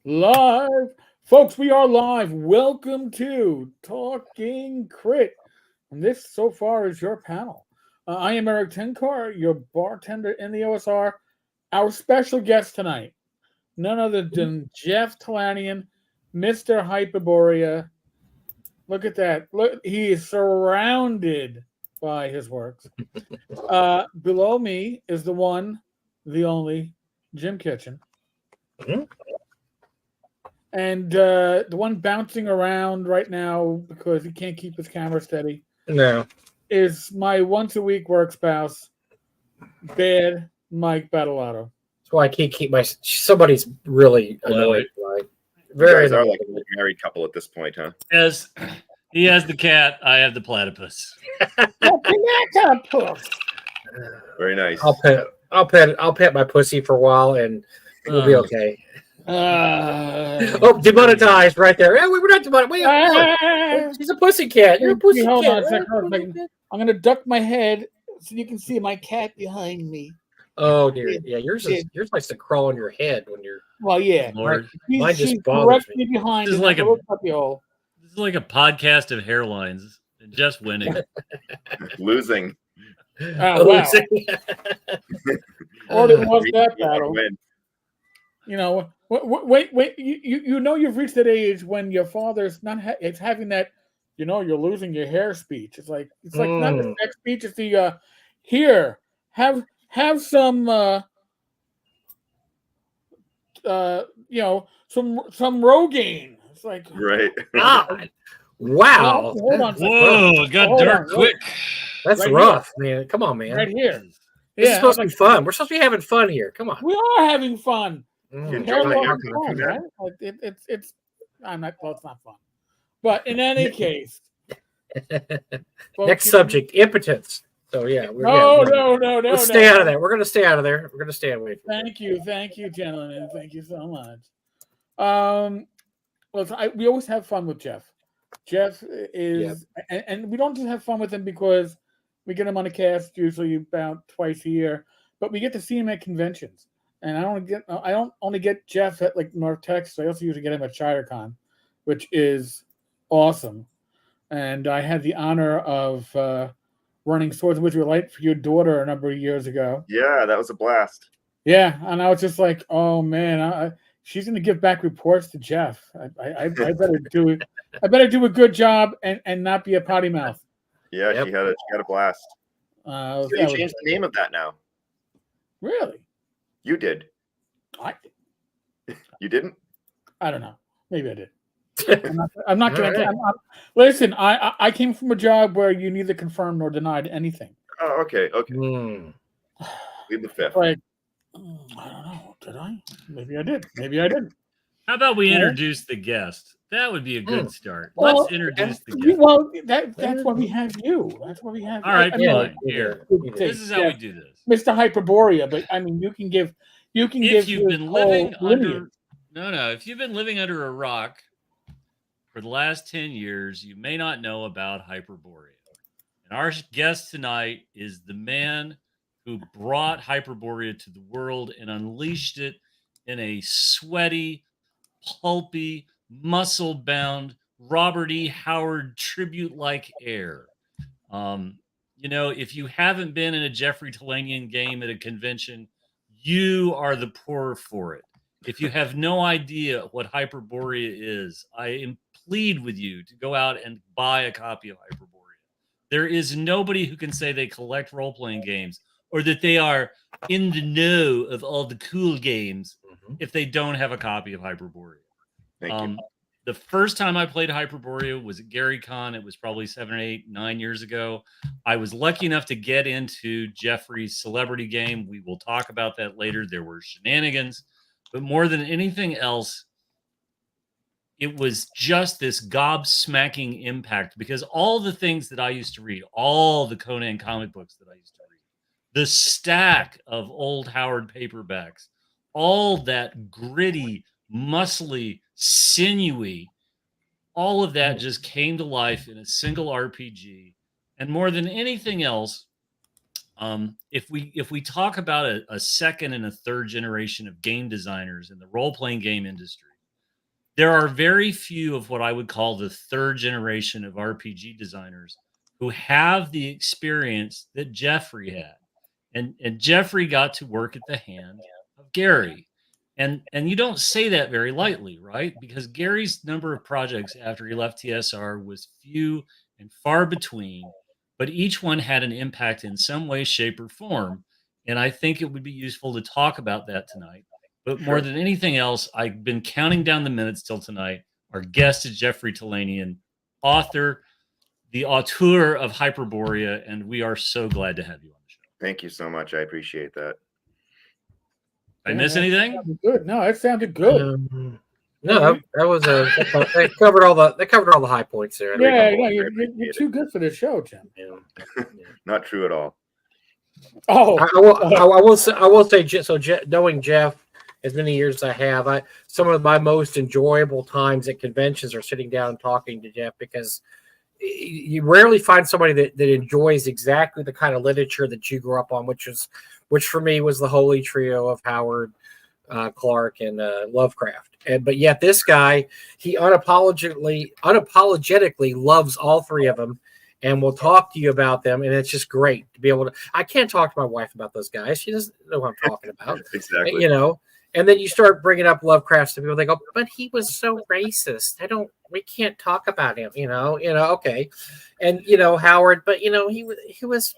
Live. Folks, we are live. Welcome to Talking Crit. And this so far is your panel. I am Eric Tenkar, your bartender in the OSR. Our special guest tonight, none other than Jeff Talanian, Mr. Hyperborea. Look at that. Look, he is surrounded by his works. Below me is the one, the only, Jim Kitchen. Mhm. And the one bouncing around right now because he can't keep his camera steady No. is my once a week work spouse, Bad Mike Battalato. That's why I can't keep my. Somebody's really annoyed. Like, very You guys are annoyed. like a married couple at this point, huh? Yes, he has the cat. I have the platypus. Very nice. I'll pet my pussy for a while, and we'll be okay. Demonetized right there. Hey, we're not demonetized. She's a pussy cat. You're a pussy Hold cat. on a second. I'm going to duck my head so you can see my cat behind me. Oh dear. Yeah, yours likes to crawl on your head when you're. Well, yeah. Lord, Mine just She's bothers directly me. behind This is me. like a- Look up the hole. this is like a podcast of hairlines. And just winning. Losing. Oh, wow. Or it was that battle. Win. You know, wait. You know you've reached that age when your father's not. It's having that. You know, you're losing your hair speech. It's like not the sex speech. It's the here have some some Rogaine. It's like Right. God. Wow. Hold on. Whoa, it got Hold dark on, quick. That's right rough, man. Come on, man. right here. This is Yeah, supposed to be fun. We're supposed to be having fun here. Come on. we are having fun. You Mm. enjoy Hair my loss hair is cut, fun, man. right? Like it's. I'm not. Well, it's not fun. But in any case, folks, Next subject, impotence. So yeah, No. Let's stay out of there. We're gonna stay out of there. We're gonna stay away from it. Thank you, gentlemen. Thank you so much. We always have fun with Jeff. Jeff is, and we don't just have fun with him because we get him on a cast usually about twice a year, but we get to see him at conventions. And I don't only get Jeff at like North Texas. I also usually get him at ShireCon, which is awesome. And I had the honor of running Swords and Wizardry Light for your daughter a number of years ago. Yeah, that was a blast. Yeah, and I was just like, oh man, she's going to give back reports to Jeff. I better do it. I better do a good job and not be a potty mouth. Yeah, Yep. she had a blast. That You was- changed the name of that now. Really? You did. You didn't? I don't know. Maybe I did. I'm not going to. Listen, I came from a job where you neither confirmed nor denied anything. Oh, okay. Mm. Leave the fifth. Like, I don't know. Did I? Maybe I did. Maybe I didn't. How about we Yeah. introduce the guest? That would be a good start. Well, Let's introduce the guest. Well, that's why we have you. That's why we have. All right, I mean, fine. Here. good This is how yeah, we do this. Mr. Hyperborea, but I mean, you can give. If give you've your been whole living lineage. under if you've been living under a rock for the last 10 years, you may not know about Hyperborea. And our guest tonight is the man who brought Hyperborea to the world and unleashed it in a sweaty, pulpy, muscle-bound Robert E. Howard tribute-like air. If you haven't been in a Jeffrey Talanian game at a convention, you are the poorer for it. If you have no idea what Hyperborea is, I plead with you to go out and buy a copy of Hyperborea. There is nobody who can say they collect role-playing games or that they are in the know of all the cool games if they don't have a copy of Hyperborea. Thank you. The first time I played Hyperborea was at Gary Con. It was probably 7, 8, 9 years ago. I was lucky enough to get into Jeffrey's celebrity game. We will talk about that later. There were shenanigans, but more than anything else, it was just this gobsmacking impact because all the things that I used to read, all the Conan comic books that I used to read, the stack of old Howard paperbacks, all that gritty, muscly, sinewy, all of that just came to life in a single RPG. And more than anything else, if we talk about a second and a third generation of game designers in the role-playing game industry, there are very few of what I would call the third generation of RPG designers who have the experience that Jeffrey had. And Jeffrey got to work at the hand of Gary. And you don't say that very lightly, right? Because Gary's number of projects after he left TSR was few and far between, but each one had an impact in some way, shape, or form. And I think it would be useful to talk about that tonight. But more than anything else, I've been counting down the minutes till tonight. Our guest is Jeffrey Talanian, author, the auteur of Hyperborea, and we are so glad to have you on the show. Thank you so much. I appreciate that. Did I miss anything? Good. No, it sounded good. No, that was they covered all the high points there. Yeah, you're too good for this show, Jim. Yeah. Not true at all. Oh, I will say. So, knowing Jeff as many years as I have, some of my most enjoyable times at conventions are sitting down and talking to Jeff, because you rarely find somebody that enjoys exactly the kind of literature that you grew up on, which for me was the holy trio of Howard, Clark, and Lovecraft. But yet this guy, he unapologetically loves all three of them, and will talk to you about them. And it's just great to be able to. I can't talk to my wife about those guys. She doesn't know what I'm talking about. Exactly. And then you start bringing up Lovecraft to people. They go, but he was so racist. We can't talk about him. Okay. And Howard, but he was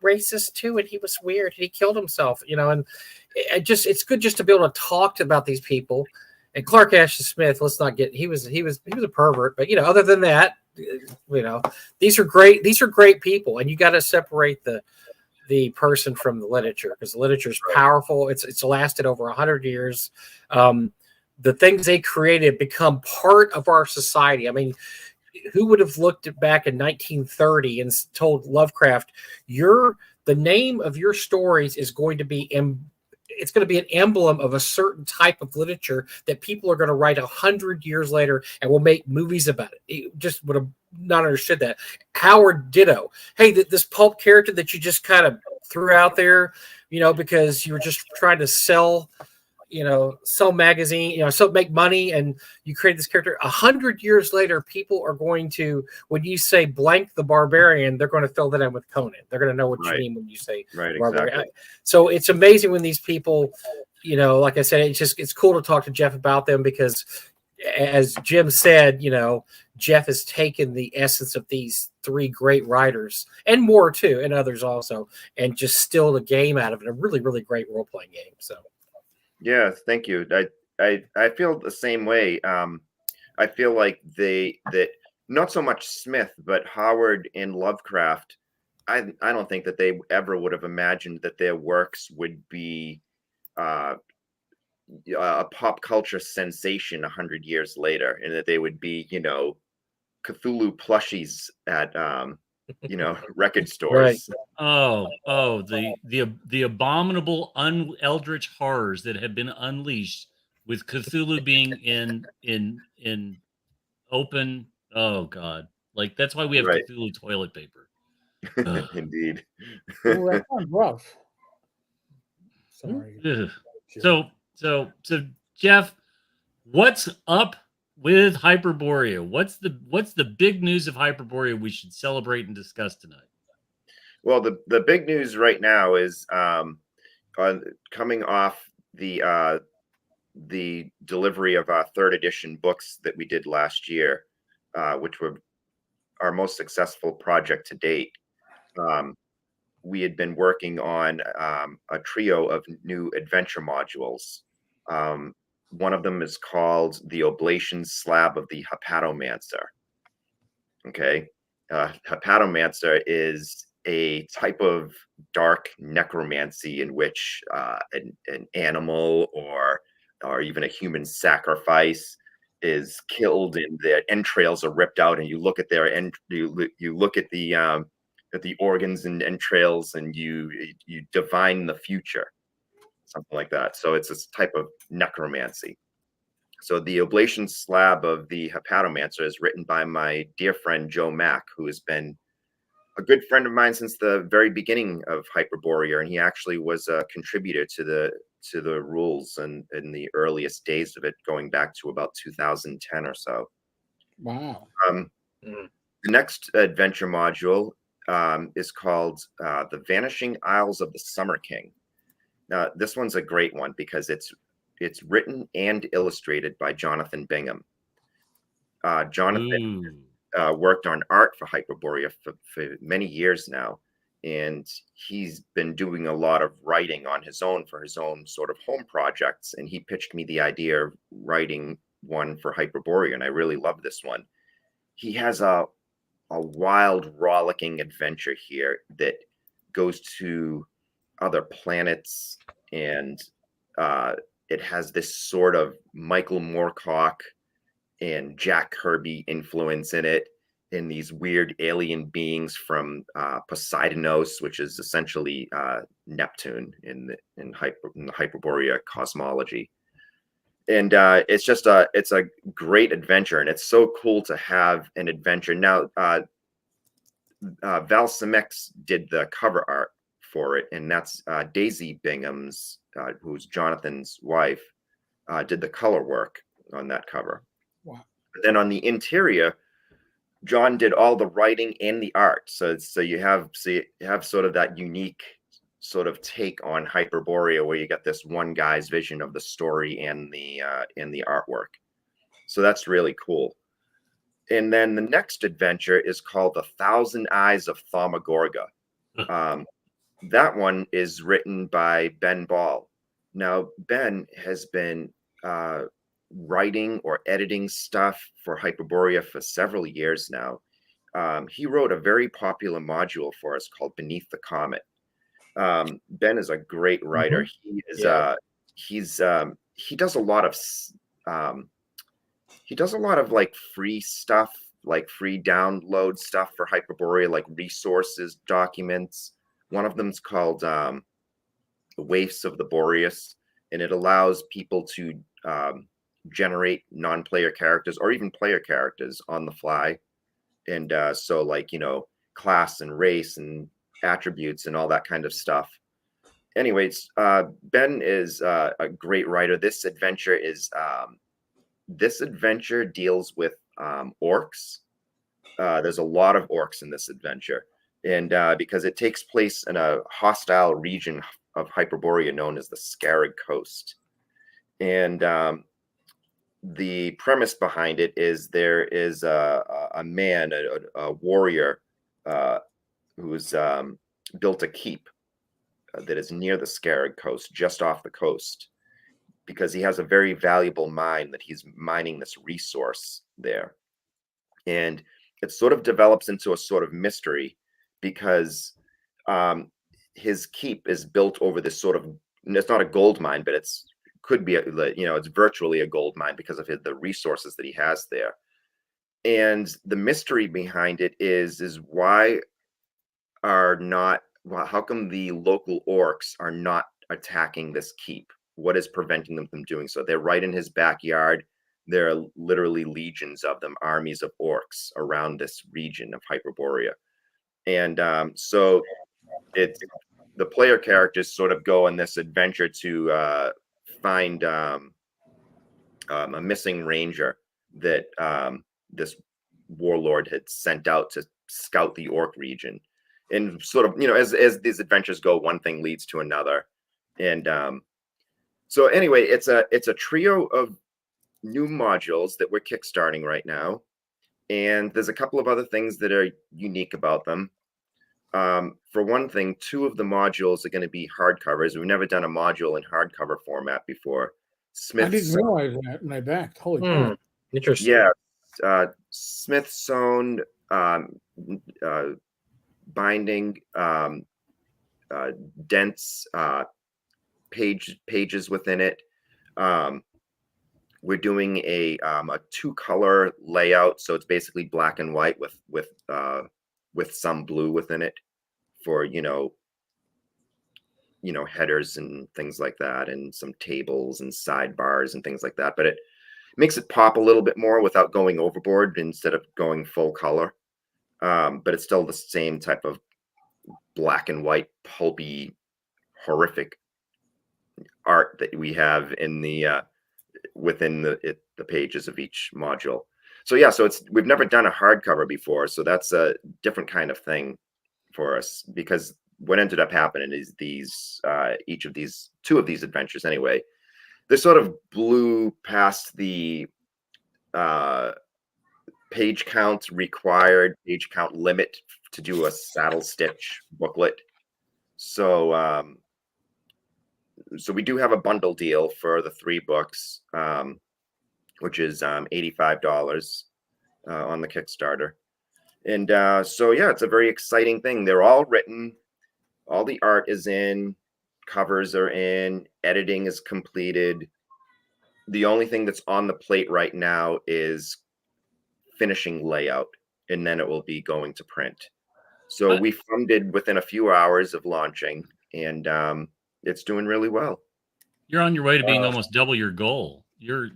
racist too, and he was weird. He killed himself. And it's good just to be able to talk about these people. And Clark Ashton Smith, let's not get he was a pervert, but other than that, these are great people, and you got to separate the person from the literature, because the literature is powerful. It's lasted over 100 years. The things they created become part of our society. I mean, who would have looked back in 1930 and told Lovecraft, the name of your stories is going to be it's going to be an emblem of a certain type of literature that people are going to write 100 years later and will make movies about it. It just would have not understood that. Howard, ditto. Hey, this pulp character that you just kind of threw out there, because you were just trying to sell magazine, make money, and you create this character. 100 years later, people are going to, when you say blank the barbarian, they're going to fill that in with Conan. They're going to know what you mean when you say barbarian. Exactly. So it's amazing when these people, like I said, it's cool to talk to Jeff about them, because as Jim said, Jeff has taken the essence of these three great writers, and more too, and others also, and just stilled a game out of it, a really, really great role-playing game. So. Yeah, thank you. I feel the same way. I feel like that not so much Smith, but Howard and Lovecraft, I don't think that they ever would have imagined that their works would be a pop culture sensation 100 years later, and that they would be, Cthulhu plushies at record stores. Right. The abominable eldritch horrors that have been unleashed, with Cthulhu being in open. Oh God! Like, that's why we have Cthulhu toilet paper. Indeed. Oh, that sounds rough. Sorry. So Jeff, what's up with Hyperborea? What's the big news of Hyperborea we should celebrate and discuss tonight? Well, the big news right now is coming off the delivery of our 3rd edition books that we did last year, which were our most successful project to date. We had been working on a trio of new adventure modules. One of them is called The Oblation Slab of the Hepatomancer. Okay. Hepatomancer is a type of dark necromancy in which an animal or even a human sacrifice is killed and their entrails are ripped out, and you look at their you look at the organs and entrails, and you divine the future. Something like that. So it's this type of necromancy. So the Oblation Slab of the Hepatomancer is written by my dear friend Joe Mack, who has been a good friend of mine since the very beginning of Hyperborea, and he actually was a contributor to to the rules in the earliest days of it, going back to about 2010 or so. Wow. The next adventure module is called The Vanishing Isles of the Summer King. Now, this one's a great one because it's written and illustrated by Jonathan Bingham. Jonathan worked on art for Hyperborea for many years now, and he's been doing a lot of writing on his own for his own sort of home projects. And he pitched me the idea of writing one for Hyperborea, and I really love this one. He has a wild, rollicking adventure here that goes to other planets, and it has this sort of Michael Moorcock and Jack Kirby influence in it, in these weird alien beings from Poseidonos, which is essentially Neptune in the Hyperborea cosmology. And it's a great adventure, and it's so cool to have an adventure. Now, Val Simex did the cover art for it, and that's Daisy Bingham's, who's Jonathan's wife, did the color work on that cover. Wow. But then on the interior, John did all the writing and the art. So you have sort of that unique sort of take on Hyperborea, where you get this one guy's vision of the story and the artwork. So that's really cool. And then the next adventure is called The Thousand Eyes of Thaumagoria. That one is written by Ben Ball. Now, Ben has been writing or editing stuff for Hyperborea for several years now. He wrote a very popular module for us called Beneath the Comet. Ben is a great writer. He is he does a lot of like free stuff, like free download stuff for Hyperborea, like resources, documents. One of them is called The Waifs of the Boreas, and it allows people to generate non-player characters or even player characters on the fly. And so like, you know, class and race and attributes and all that kind of stuff. Anyways, Ben is a great writer. This adventure deals with orcs. There's a lot of orcs in this adventure, and because it takes place in a hostile region of Hyperborea known as the Scarab Coast. And the premise behind it is there is a man, a warrior, who's built a keep that is near the Scarab Coast, just off the coast, because he has a very valuable mine that he's mining this resource there. And it sort of develops into a sort of mystery because his keep is built over this sort of, it's not a gold mine, but it's could be, it's virtually a gold mine because of the resources that he has there. And the mystery behind it is how come the local orcs are not attacking this keep? What is preventing them from doing so? They're right in his backyard. There are literally legions of them, armies of orcs around this region of Hyperborea. And so the player characters sort of go on this adventure to find a missing ranger that this warlord had sent out to scout the orc region. And sort of, as these adventures go, one thing leads to another. And so anyway, it's a trio of new modules that we're kickstarting right now. And there's a couple of other things that are unique about them. For one thing, 2 of the modules are going to be hardcovers. We've never done a module in hardcover format before. I didn't realize that when I backed. Holy crap. Interesting. Yeah. Smithsonian binding, dense pages within it. We're doing a 2-color layout, so it's basically black and white with some blue within it for headers and things like that, and some tables and sidebars and things like that. But it makes it pop a little bit more without going overboard instead of going full color. But it's still the same type of black and white, pulpy, horrific art that we have in the within the pages of each module. So yeah, so we've never done a hardcover before, so that's a different kind of thing for us, because what ended up happening is two of these adventures anyway, they sort of blew past the page count limit to do a saddle stitch booklet. So so we do have a bundle deal for the 3 books, which is $85 on the Kickstarter. And so yeah, it's a very exciting thing. They're all written, all the art is in, covers are in, editing is completed. The only thing that's on the plate right now is finishing layout, and then it will be going to print. So we funded within a few hours of launching, and it's doing really well. You're on your way to being almost double your goal. You're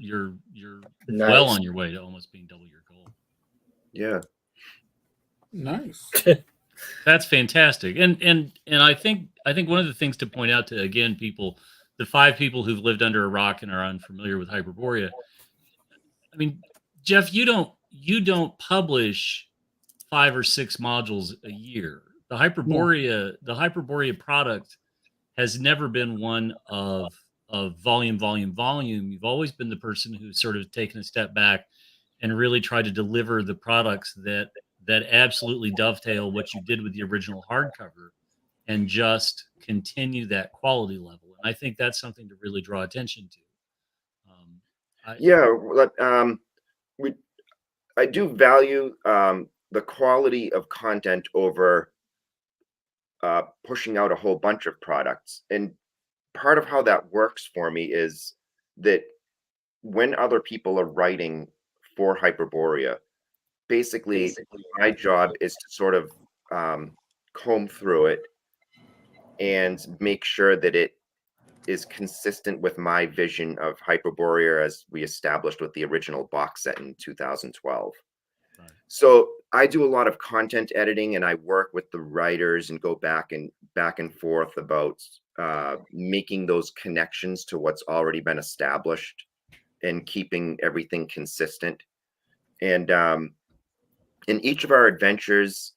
Nice. well on your way to almost being double your goal. Yeah. Nice. That's fantastic. And I think one of the things to point out to, again, people, the 5 people who've lived under a rock and are unfamiliar with Hyperborea. I mean, Jeff, you don't publish 5 or 6 modules a year. The Hyperborea product has never been one of volume. You've always been the person who's sort of taken a step back and really tried to deliver the products that absolutely dovetail what you did with the original hardcover and just continue that quality level. And I think that's something to really draw attention to. I do value the quality of content over pushing out a whole bunch of products. And part of how that works for me is that when other people are writing for Hyperborea, basically my job is to sort of comb through it and make sure that it is consistent with my vision of Hyperborea as we established with the original box set in 2012. Right. So I do a lot of content editing, and I work with the writers and go back and forth about making those connections to what's already been established and keeping everything consistent. And in each of our adventures,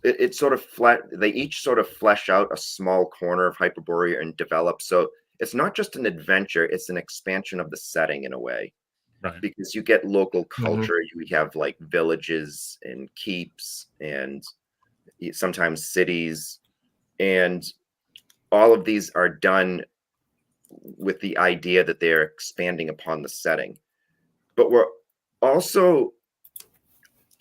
they each sort of flesh out a small corner of Hyperborea and develop. So it's not just an adventure, it's an expansion of the setting in a way. Right. Because you get local culture. Mm-hmm. You have like villages and keeps and sometimes cities. And all of these are done with the idea that they're expanding upon the setting. But we're also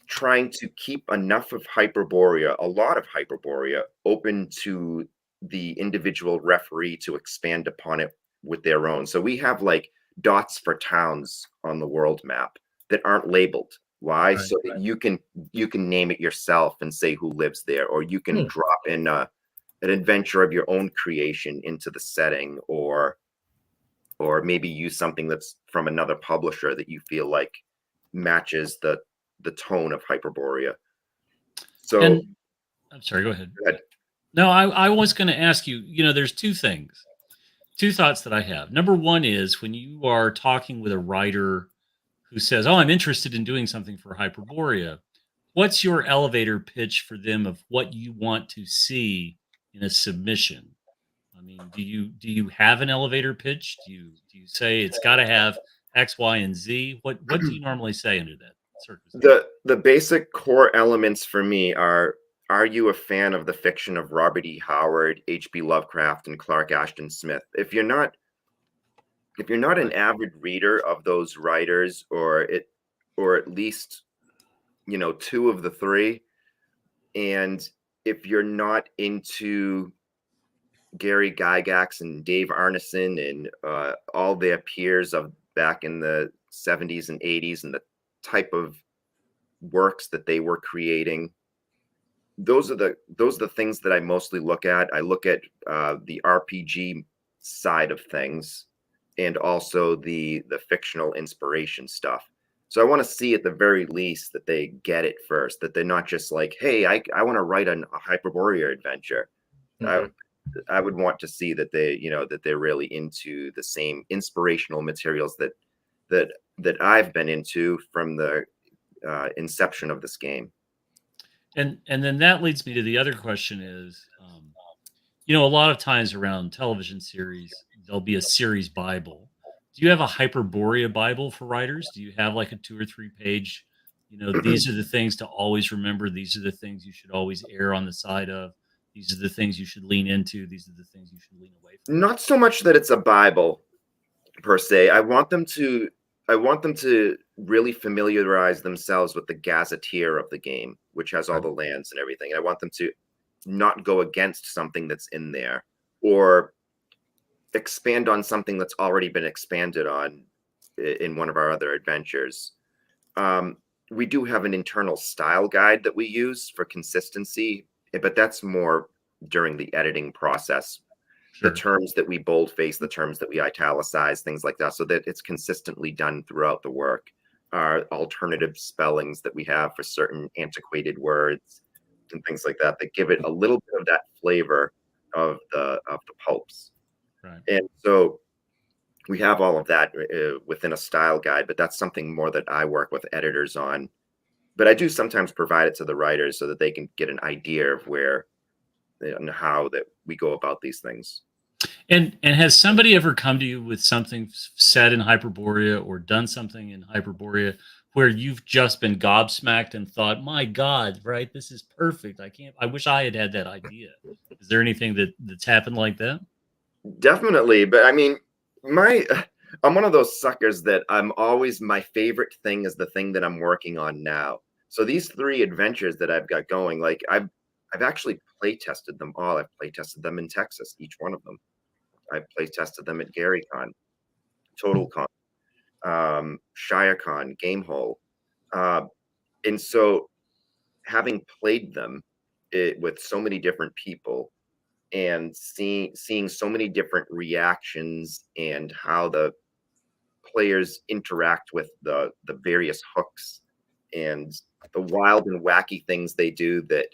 trying to keep enough of Hyperborea, a lot of Hyperborea, open to the individual referee to expand upon it with their own. So we have like dots for towns on the world map that aren't labeled. Why? Right. So that you can name it yourself and say who lives there, or you can drop in an adventure of your own creation into the setting, or maybe use something that's from another publisher that you feel like matches the tone of Hyperborea. So I'm sorry, go ahead. No, I was going to ask you, there's 2 thoughts that I have. Number one is when you are talking with a writer who says, "Oh, I'm interested in doing something for Hyperborea," what's your elevator pitch for them of what you want to see in a submission? I mean, do you have an elevator pitch? Do you say it's got to have X, Y, and Z? What do you normally say under that circumstance? The basic core elements for me are you a fan of the fiction of Robert E. Howard, H.P. Lovecraft, and Clark Ashton Smith? If you're not an avid reader of those writers, or at least 2 of the 3, and if you're not into Gary Gygax and Dave Arneson and all their peers of back in the 70s and 80s and the type of works that they were creating, those are the things that I mostly look at. I look at the RPG side of things, and also the fictional inspiration stuff. So I want to see at the very least that they get it first, that they're not just like, hey, I want to write a Hyperborea adventure. Mm-hmm. I would want to see that they're really into the same inspirational materials that I've been into from the inception of this game. And then that leads me to the other question is, a lot of times around television series, there'll be a series Bible. Do you have a Hyperborea Bible for writers? Do you have like a 2 or 3 page, these are the things to always remember. These are the things you should always err on the side of. These are the things you should lean into. These are the things you should lean away from. Not so much that it's a Bible per se. I want them to really familiarize themselves with the gazetteer of the game, which has all the lands and everything. I want them to not go against something that's in there or expand on something that's already been expanded on in one of our other adventures. We do have an internal style guide that we use for consistency, but that's more during the editing process. Sure. The terms that we boldface, the terms that we italicize, things like that, so that it's consistently done throughout the work. Our alternative spellings that we have for certain antiquated words and things like that give it a little bit of that flavor of the pulps. Right. And so we have all of that within a style guide, but that's something more that I work with editors on. But I do sometimes provide it to the writers so that they can get an idea of where and how that we go about these things. And has somebody ever come to you with something said in Hyperborea or done something in Hyperborea where you've just been gobsmacked and thought, my God, right, this is perfect. I wish I had that idea. Is there anything that's happened like that? Definitely. But I mean, I'm one of those suckers that my favorite thing is the thing that I'm working on now. So these 3 adventures that I've got going, like I've actually play tested them all. I've play tested them in Texas, each one of them. I've play tested them at GaryCon, TotalCon, ShireCon, Gamehole. And so having played them with so many different people and seeing so many different reactions and how the players interact with the various hooks and the wild and wacky things they do that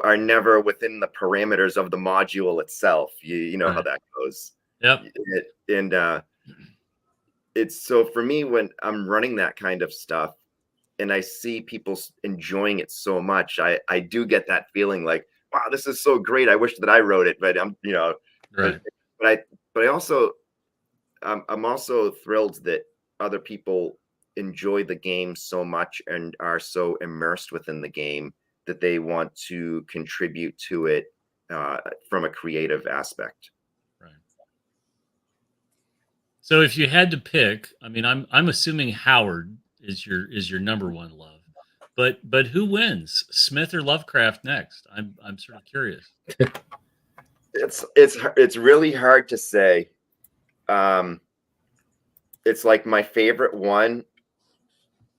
are never within the parameters of the module itself. You know right. How that goes. Yep. It's so for me when I'm running that kind of stuff and I see people enjoying it so much, I do get that feeling like, wow, this is so great. I wish that I wrote it, but I'm, right. But I'm also thrilled that other people enjoy the game so much and are so immersed within the game that they want to contribute to it from a creative aspect. Right. So if you had to pick, I mean, I'm assuming Howard is your number one love, but who wins, Smith or Lovecraft next? I'm sort of curious. It's really hard to say. It's like my favorite one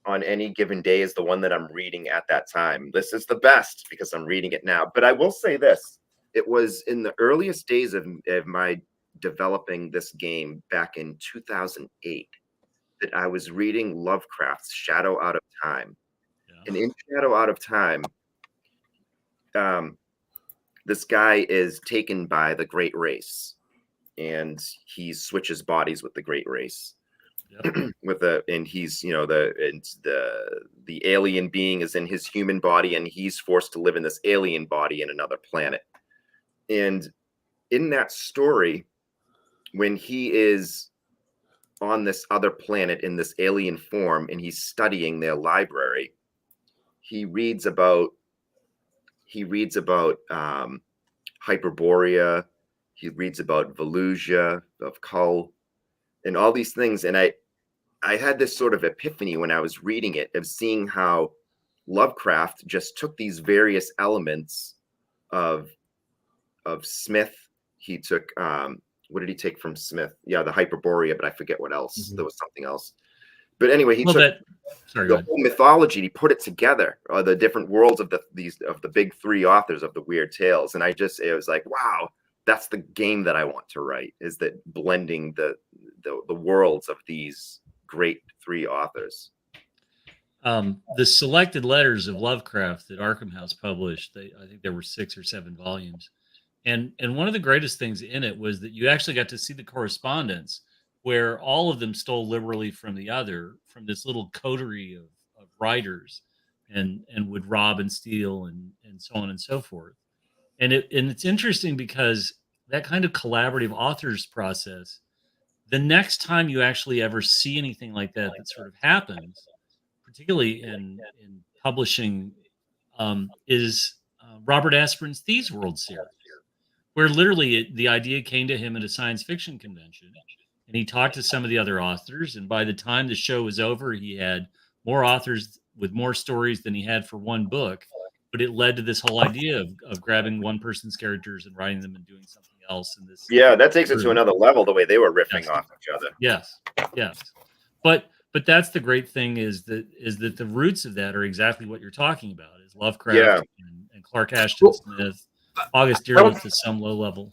on any given day is the one that I'm reading at that time. This is the best because I'm reading it now. But I will say this, it was in the earliest days of my developing this game back in 2008 that I was reading Lovecraft's Shadow Out of Time. Yeah. And in Shadow Out of Time, this guy is taken by the Great Race and he switches bodies with the Great Race. Yep. And he's the alien being is in his human body and he's forced to live in this alien body in another planet. And in that story, when he is on this other planet in this alien form and he's studying their library, he reads about Hyperborea, he reads about Volusia of Kull and all these things. And I had this sort of epiphany when I was reading it of seeing how Lovecraft just took these various elements of Smith. He took, what did he take from Smith? Yeah, the Hyperborea, but I forget what else. Mm-hmm. There was something else. But anyway, he took the whole mythology, he put it together, or the different worlds of the big 3 authors of the Weird Tales. And it was like, wow, that's the game that I want to write, is that blending the worlds of these great 3 authors. The selected letters of Lovecraft that Arkham House published, I think there were 6 or 7 volumes. And one of the greatest things in it was that you actually got to see the correspondence where all of them stole liberally from the other, from this little coterie of writers, and would rob and steal and so on and so forth. And it's interesting because that kind of collaborative authors process, the next time you actually ever see anything like that sort of happens, particularly in publishing, is Robert Asprin's Thieves World series, where literally the idea came to him at a science fiction convention, and he talked to some of the other authors, and by the time the show was over, he had more authors with more stories than he had for one book. But it led to this whole idea of grabbing one person's characters and writing them and doing something else. And this, Yeah, that takes it to another level, the way they were riffing off each other. Yes. But that's the great thing is that the roots of that are exactly what you're talking about, is Lovecraft and Clark Ashton Smith, August Derleth to some low level.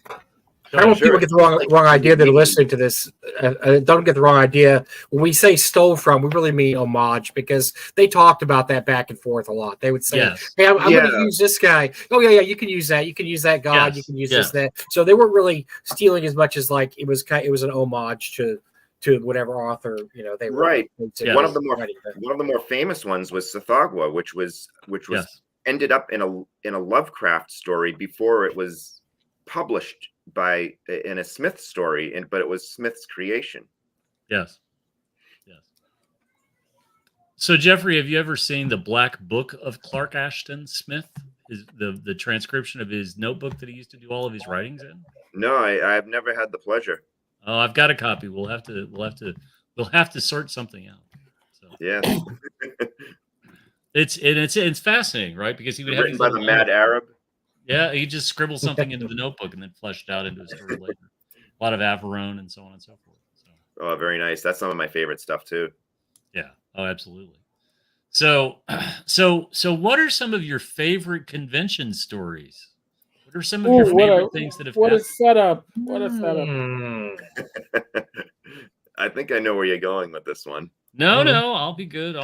I don't want people to get the wrong idea that are listening to this. Don't get the wrong idea. When we say stole from, we really mean homage, because they talked about that back and forth a lot. They would say, hey, I'm going to use this guy. Oh, yeah, you can use that. You can use that god. You can use this, that. So they weren't really stealing as much as like it was an homage to whatever author, they were. Right. One of the more famous ones was Sithagwa, which was ended up in a Lovecraft story before it was published in a Smith story, but it was Smith's creation. Yes. So Jeffrey, have you ever seen the Black Book of Clark Ashton Smith? Is the transcription of his notebook that he used to do all of his writings in? No, I've never had the pleasure. Oh, I've got a copy. We'll have to sort something out. So. Yeah. It's fascinating, right? Because he would have written by the Mad Arab. Yeah, he just scribbled something into the notebook and then fleshed it out into a story later. A lot of Averone and so on and so forth. So. Oh, very nice. That's some of my favorite stuff too. Yeah. Oh, absolutely. So what are some of your favorite convention stories? What are some of your favorite things that have happened? What a setup. I think I know where you're going with this one. No, I'll be good.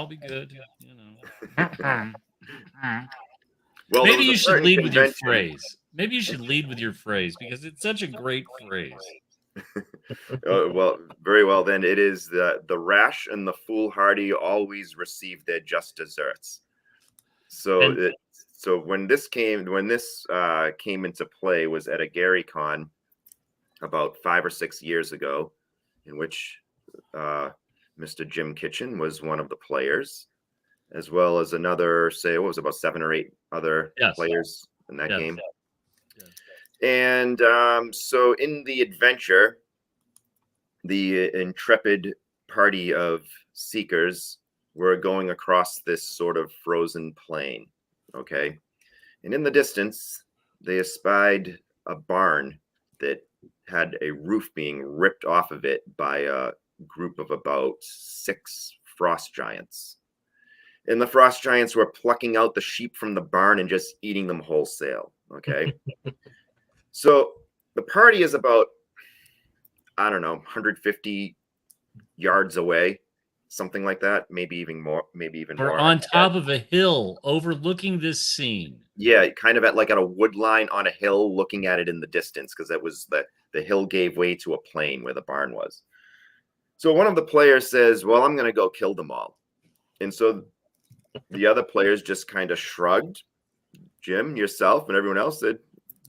Well, maybe you should lead with your phrase. Maybe you should lead with your phrase, because it's such a great phrase. Well, very well then. It is the rash and the foolhardy always receive their just desserts. So when this came into play was at a Gary Con about 5 or 6 years ago, in which Mr. Jim Kitchen was one of the players, as well as another, about 7 or 8 other players in that game. And so in the adventure, the intrepid party of seekers were going across this sort of frozen plain. Okay. And in the distance, they espied a barn that had a roof being ripped off of it by a group of about 6 frost giants. And the frost giants were plucking out the sheep from the barn and just eating them wholesale. Okay. So the party is about, 150 yards away, something like that. Maybe even more. Or on top of a hill overlooking this scene. Yeah, kind of at a wood line on a hill, looking at it in the distance, because that was the hill gave way to a plain where the barn was. So one of the players says, well, I'm going to go kill them all. And so the other players just kind of shrugged. Jim, yourself, and everyone else said,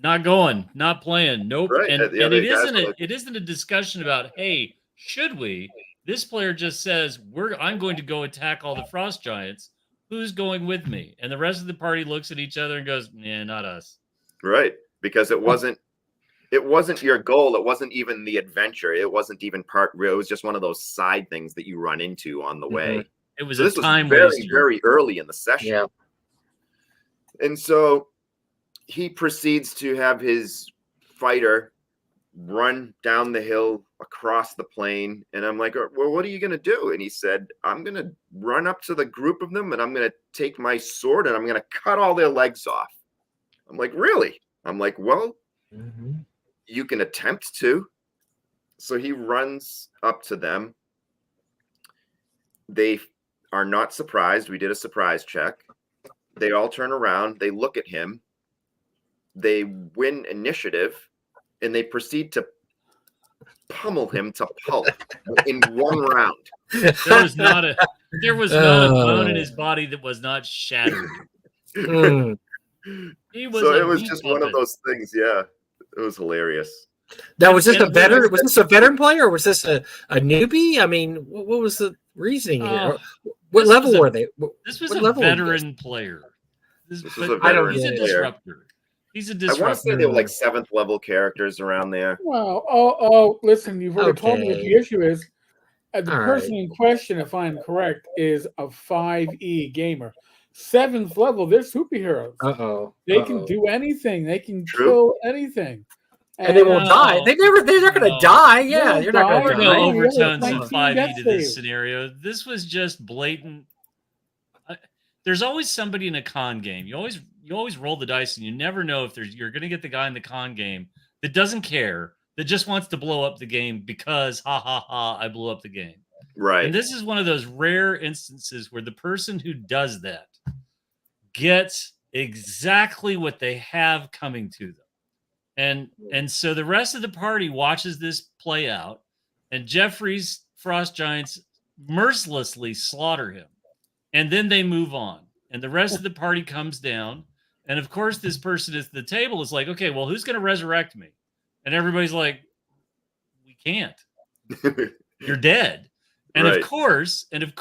not going, not playing. Nope. Right. And it isn't a discussion about, hey, should we? This player just says, I'm going to go attack all the frost giants. Who's going with me? And the rest of the party looks at each other and goes, nah, not us. Right. Because it wasn't your goal. It wasn't even the adventure. It wasn't even it was just one of those side things that you run into on the way. It was this time was waster. Very early in the session. Yeah. And so he proceeds to have his fighter run down the hill across the plain. And I'm like, well, what are you going to do? And he said, I'm going to run up to the group of them and I'm going to take my sword and I'm going to cut all their legs off. I'm like, really? I'm like, well, you can attempt to. So he runs up to them. They are not surprised. We did a surprise check. They all turn around. They look at him. they win initiative, and they proceed to pummel him to pulp in one round. There was not a bone in his body that was not shattered. He was So a it was meat just one of puppet. those things. Yeah, it was hilarious. Now, was this And a veteran? Was this a veteran player, or was this a newbie? I mean, what was the reasoning here? What this level was a- were they? This was what a level were you guys? veteran player. This was But a veteran he's a player. disruptor. He's a I want to say disruptor. they were like 7th level characters around there. Well, listen, you've already told me what the Okay. issue is. The All person in question, if I'm correct, is a 5e gamer. 7th level, they're superheroes. They can do anything. They can True. kill anything. And they won't die. They're not going to die. Yeah, Won't you're not die. going There to are die. no Yeah, overtones yeah, in yeah. 5e That's to for this you. scenario. This was just blatant. There's always somebody in a con game. You always roll the dice, and you never know if you're going to get the guy in the con game that doesn't care, that just wants to blow up the game because ha ha ha, I blew up the game. Right. And this is one of those rare instances where the person who does that gets exactly what they have coming to them. And so the rest of the party watches this play out, and Jeffrey's Frost Giants mercilessly slaughter him. And then they move on. And the rest of the party comes down. And of course, this person at the table is like, okay, well, who's going to resurrect me? And everybody's like, we can't. You're dead. And Right. of course, in the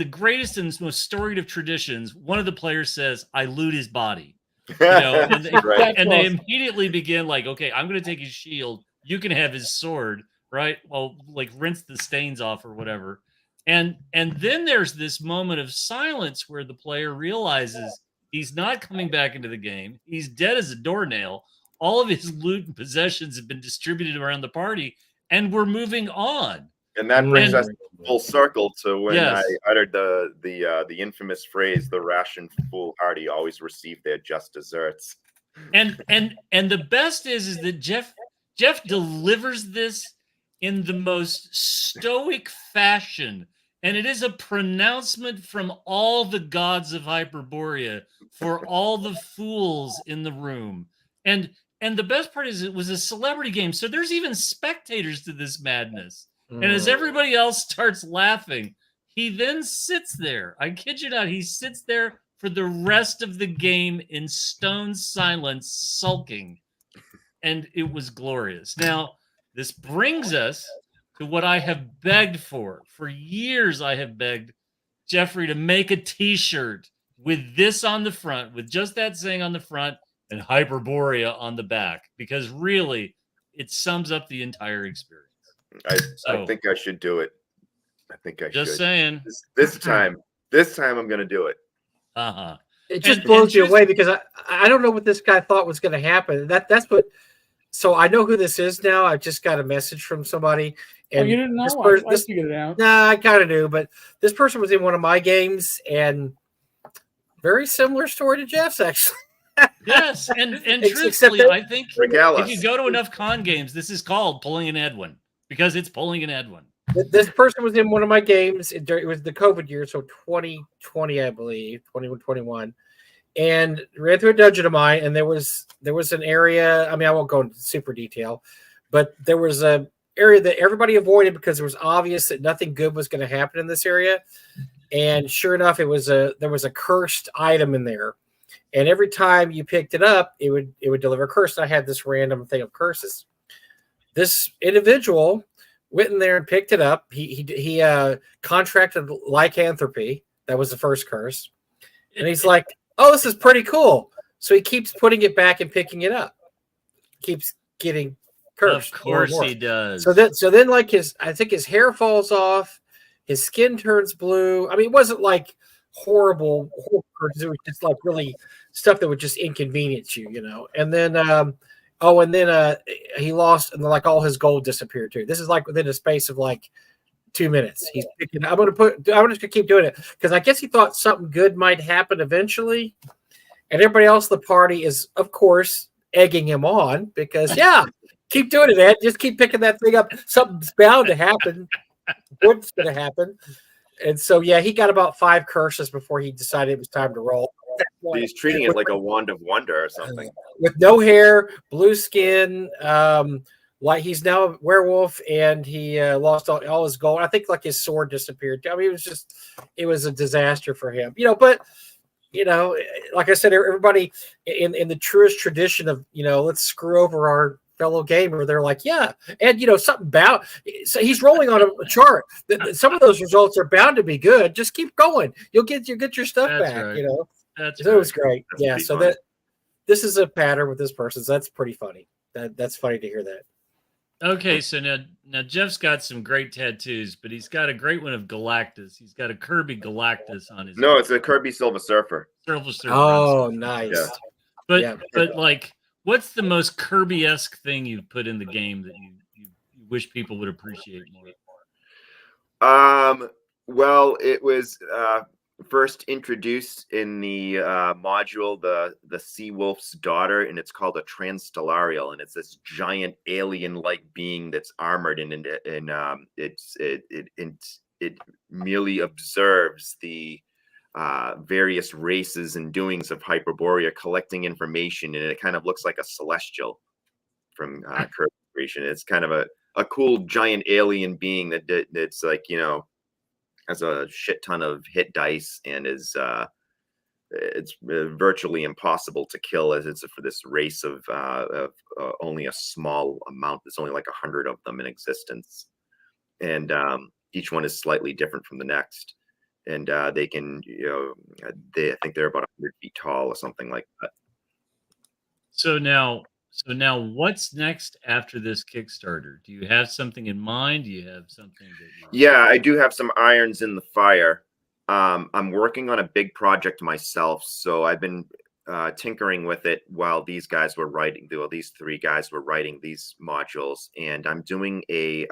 greatest and most storied of traditions, one of the players says, I loot his body. And they, Right. and they immediately begin like, okay, I'm going to take his shield. You can have his sword, right? Well, like rinse the stains off or whatever. And then there's this moment of silence where the player realizes he's not coming back into the game. He's dead as a doornail. All of his loot and possessions have been distributed around the party, and we're moving on. And that brings And- us full circle to when Yes. I uttered the infamous phrase, "The rash and foolhardy always receive their just desserts." And the best is that Jeff delivers this in the most stoic fashion, and it is a pronouncement from all the gods of Hyperborea for all the fools in the room. And the best part is it was a celebrity game, so there's even spectators to this madness. And as everybody else starts laughing, he then sits there. I kid you not, he sits there for the rest of the game in stone silence, sulking. And it was glorious. Now, this brings us to what I have begged for. For years, I have begged Jeffrey to make a T-shirt with this on the front, with just that saying on the front, and Hyperborea on the back, because really, it sums up the entire experience. I think I should do it. I think I Just should. saying. This time I'm going to do it. Uh-huh. It just And blows you just- away because I don't know what this guy thought was going to happen. That's what. So I know who this is now. I just got a message from somebody. And you didn't know? I figured it out. Nah, I kind of knew, but this person was in one of my games, and very similar story to Jeff's, actually. Yes, and Except truthfully, that- I think Regale if us. you go to enough con games, this is called pulling an Edwin, because it's pulling an Edwin. This person was in one of my games. It was the COVID year, so 2020, I believe, 21, and ran through a dungeon of mine. And there was an area. I mean, I won't go into super detail, but there was a area that everybody avoided because it was obvious that nothing good was going to happen in this area. And sure enough, there was a cursed item in there. And every time you picked it up, it would deliver a curse. And I had this random thing of curses. This individual went in there and picked it up. He contracted lycanthropy. That was the first curse. And he's like, "Oh, this is pretty cool." So he keeps putting it back and picking it up. Keeps getting cursed. Of more and course more. he does. So then like I think his hair falls off, his skin turns blue. I mean, it wasn't like horrible curses. It was just like really stuff that would just inconvenience you, And then he lost, and like all his gold disappeared too. This is like within a space of like 2 minutes. He's picking. I'm just gonna keep doing it because I guess he thought something good might happen eventually, and everybody else in the party is, of course, egging him on because keep doing it, Ed. Just keep picking that thing up. Something's bound to happen. What's going to happen? And so, yeah, he got about 5 curses before he decided it was time to roll. So he's treating it like a wand of wonder or something. With no hair, blue skin, like he's now a werewolf, and he lost all his gold. I think like his sword disappeared. I mean, it was a disaster for him, but like I said, everybody in the truest tradition of, let's screw over our fellow gamer. They're like, yeah. And, something about, so he's rolling on a chart. Some of those results are bound to be good. Just keep going. You'll get your stuff That's back, right. That's so right. it was great. That's Yeah. So funny. this is a pattern with this person. So that's pretty funny. That's funny to hear that. Okay, so now Jeff's got some great tattoos, but he's got a great one of Galactus. He's got a Kirby Galactus on his. No, it's a Kirby Silver Surfer. Silver Surfer. Oh, nice. Yeah. But Yeah. but like, what's the most Kirby-esque thing you've put in the game that you wish people would appreciate more? Well, it was first introduced in the module, the Sea Wolf's daughter, and it's called a Transstellarial, and it's this giant alien-like being that's armored, and it merely observes the various races and doings of Hyperborea, collecting information, and it kind of looks like a celestial from Kirby creation. It's kind of a cool giant alien being that's like, has a shit ton of hit dice and is it's virtually impossible to kill, as it's for this race of only a small amount. There's only like 100 of them in existence, and each one is slightly different from the next. And they can, I think they're about 100 feet tall or something like that. So now, what's next after this Kickstarter? Do you have something in mind? Do you have something that? Yeah, I do have some irons in the fire. I'm working on a big project myself, so I've been tinkering with it while these guys were writing. These 3 guys were writing these modules, and I'm doing a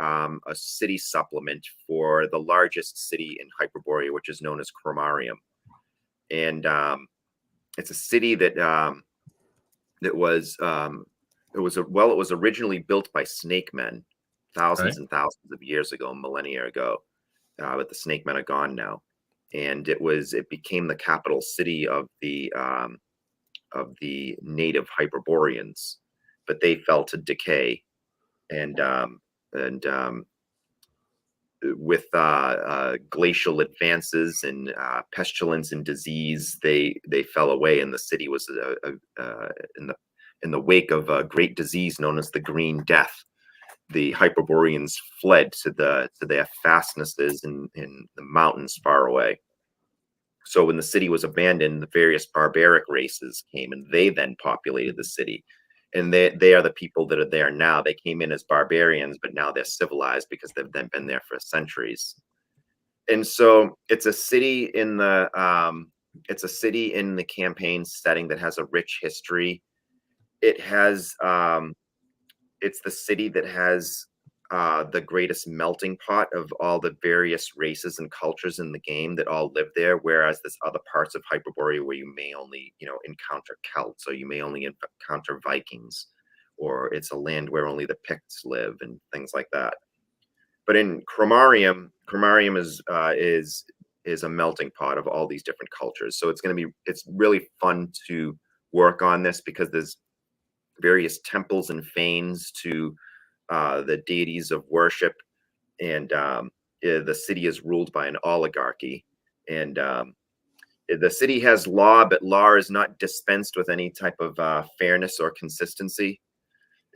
city supplement for the largest city in Hyperborea, which is known as Chromarium, and it's a city that it was originally built by snake men thousands and thousands of years ago, millennia ago, but the snake men are gone now, and it became the capital city of the native Hyperboreans, but they fell to decay, and with glacial advances and pestilence and disease, they fell away, and the city was in the wake of a great disease known as the Green Death. The Hyperboreans fled to their fastnesses in the mountains far away. So when the city was abandoned, the various barbaric races came, and they then populated the city. And they are the people that are there now. They came in as barbarians, but now they're civilized because they've then been there for centuries. And so it's a city in the campaign setting that has a rich history. It has it's the city that has the greatest melting pot of all the various races and cultures in the game that all live there, whereas there's other parts of Hyperborea where you may only encounter Celts, or you may only encounter Vikings, or it's a land where only the Picts live and things like that. But in Chromarium is a melting pot of all these different cultures. So it's really fun to work on this, because there's various temples and fanes to the deities of worship, and the city is ruled by an oligarchy, and the city has law, but law is not dispensed with any type of fairness or consistency,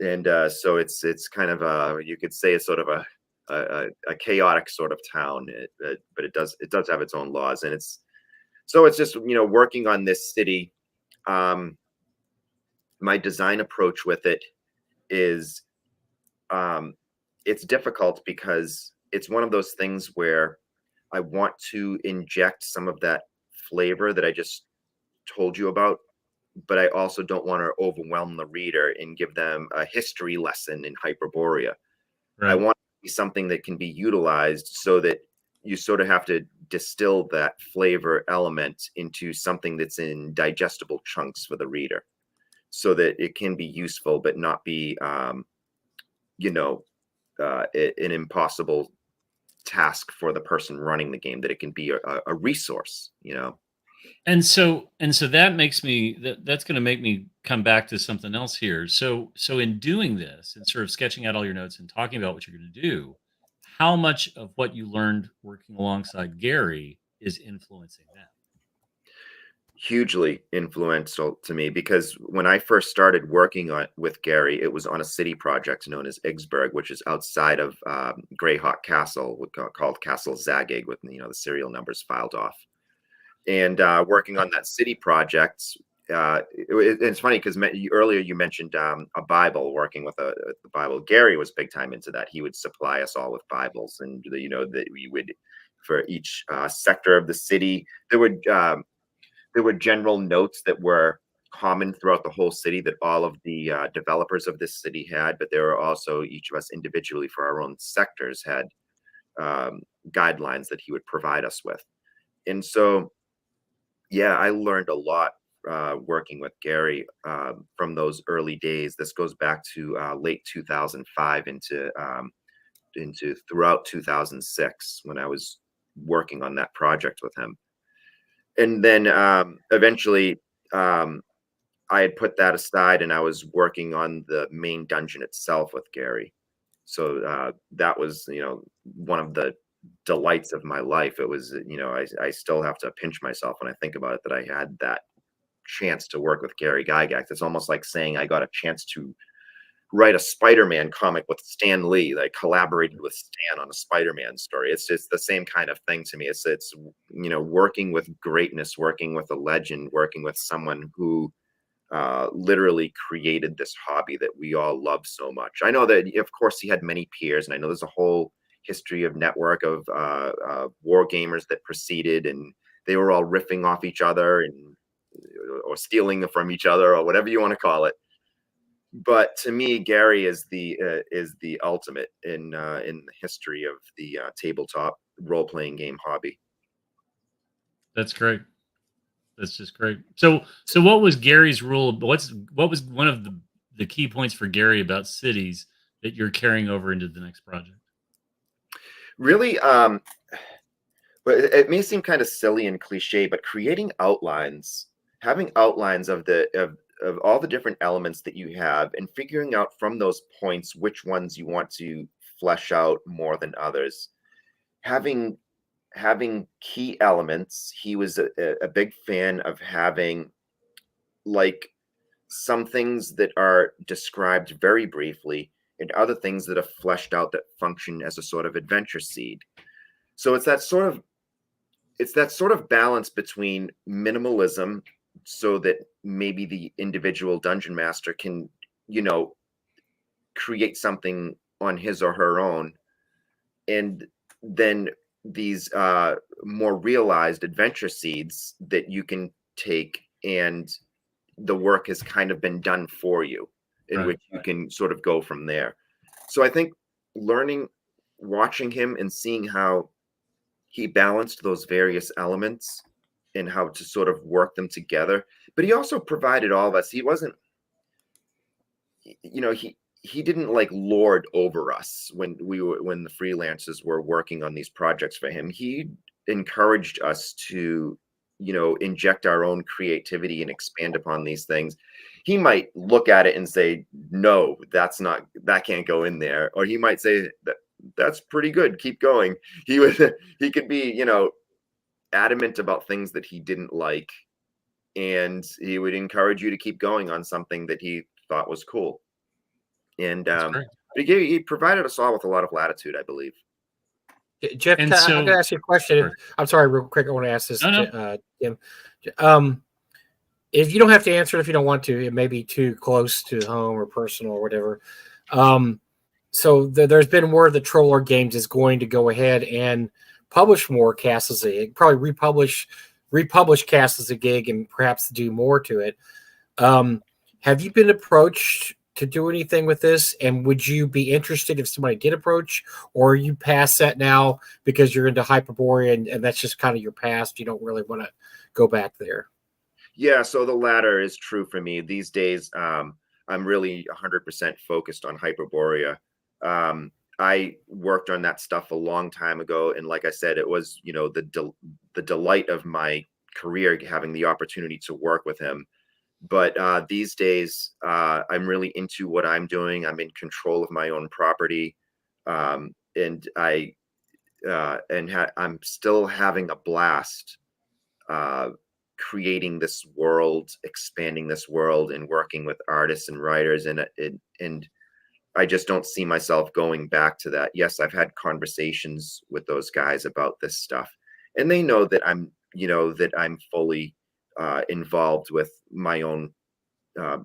and so it's kind of you could say it's sort of a chaotic sort of town, but it does have its own laws, and it's just working on this city. My design approach with it is it's difficult, because it's one of those things where I want to inject some of that flavor that I just told you about, but I also don't want to overwhelm the reader and give them a history lesson in Hyperborea. Right. I want it to be something that can be utilized, so that you sort of have to distill that flavor element into something that's in digestible chunks for the reader, so that it can be useful, but not be, an impossible task for the person running the game, that it can be a resource, you know. And so that makes me that's going to make me come back to something else here. So in doing this and sort of sketching out all your notes and talking about what you're going to do, how much of what you learned working alongside Gary is influencing that? Hugely influential to me, because when I first started working with Gary, it was on a city project known as Igsburg, which is outside of Greyhawk Castle, called Castle Zagig, with the serial numbers filed off. And working on that city project, it's funny because earlier you mentioned a Bible, working with the Bible. Gary was big time into that. He would supply us all with Bibles, and that we would, for each sector of the city, there were general notes that were common throughout the whole city that all of the developers of this city had, but there were also, each of us individually for our own sectors had guidelines that he would provide us with. And so, yeah, I learned a lot working with Gary from those early days. This goes back to late 2005 into throughout 2006, when I was working on that project with him. And then eventually I had put that aside, and I was working on the main dungeon itself with Gary. So that was, one of the delights of my life. It was, I still have to pinch myself when I think about it, that I had that chance to work with Gary Gygax. It's almost like saying I got a chance to write a Spider-Man comic with Stan Lee. I collaborated with Stan on a Spider-Man story. It's just the same kind of thing to me. It's working with greatness, working with a legend, working with someone who literally created this hobby that we all love so much. I know that, of course, he had many peers, and I know there's a whole history of network of war gamers that preceded, and they were all riffing off each other or stealing from each other, or whatever you want to call it. But to me, Gary is the ultimate in the history of the tabletop role-playing game hobby. That's great. That's just great. So what was Gary's rule? What was one of the key points for Gary about cities that you're carrying over into the next project? Really, but it may seem kind of silly and cliche, but creating outlines, having outlines of all the different elements that you have, and figuring out from those points which ones you want to flesh out more than others. Having key elements. He was a big fan of having, like, some things that are described very briefly, and other things that are fleshed out that function as a sort of adventure seed. So it's that sort of balance between minimalism, so that maybe the individual dungeon master can, create something on his or her own, and then these more realized adventure seeds that you can take, and the work has kind of been done for you, in which you can sort of go from there. So I think watching him and seeing how he balanced those various elements and how to sort of work them together. But he also provided all of us. He wasn't, he didn't like lord over us when the freelancers were working on these projects for him. He encouraged us to, inject our own creativity and expand upon these things. He might look at it and say, no, that can't go in there. Or he might say, that's pretty good, keep going. He could be, adamant about things that he didn't like, and he would encourage you to keep going on something that he thought was cool. And he provided us all with a lot of latitude, I believe. Jeff, I'm going to ask you a question. I'm sorry, real quick. I want to ask this to Jim. If you don't have to answer it, if you don't want to, it may be too close to home or personal or whatever. So there's been word that Troller Games is going to go ahead and publish more Castles of Gig, probably republish Castles of Gig, and perhaps do more to it. Have you been approached to do anything with this? And would you be interested if somebody did approach, or are you past that now because you're into Hyperborea and that's just kind of your past? You don't really want to go back there. Yeah, so the latter is true for me these days. I'm really 100% focused on Hyperborea. I worked on that stuff a long time ago, and like I said, it was, you know, the delight of my career having the opportunity to work with him. But these days, I'm really into what I'm doing. I'm in control of my own property, and I'm still having a blast creating this world, expanding this world, and working with artists and writers, and I just don't see myself going back to that. Yes, I've had conversations with those guys about this stuff, and they know that I'm fully involved with my own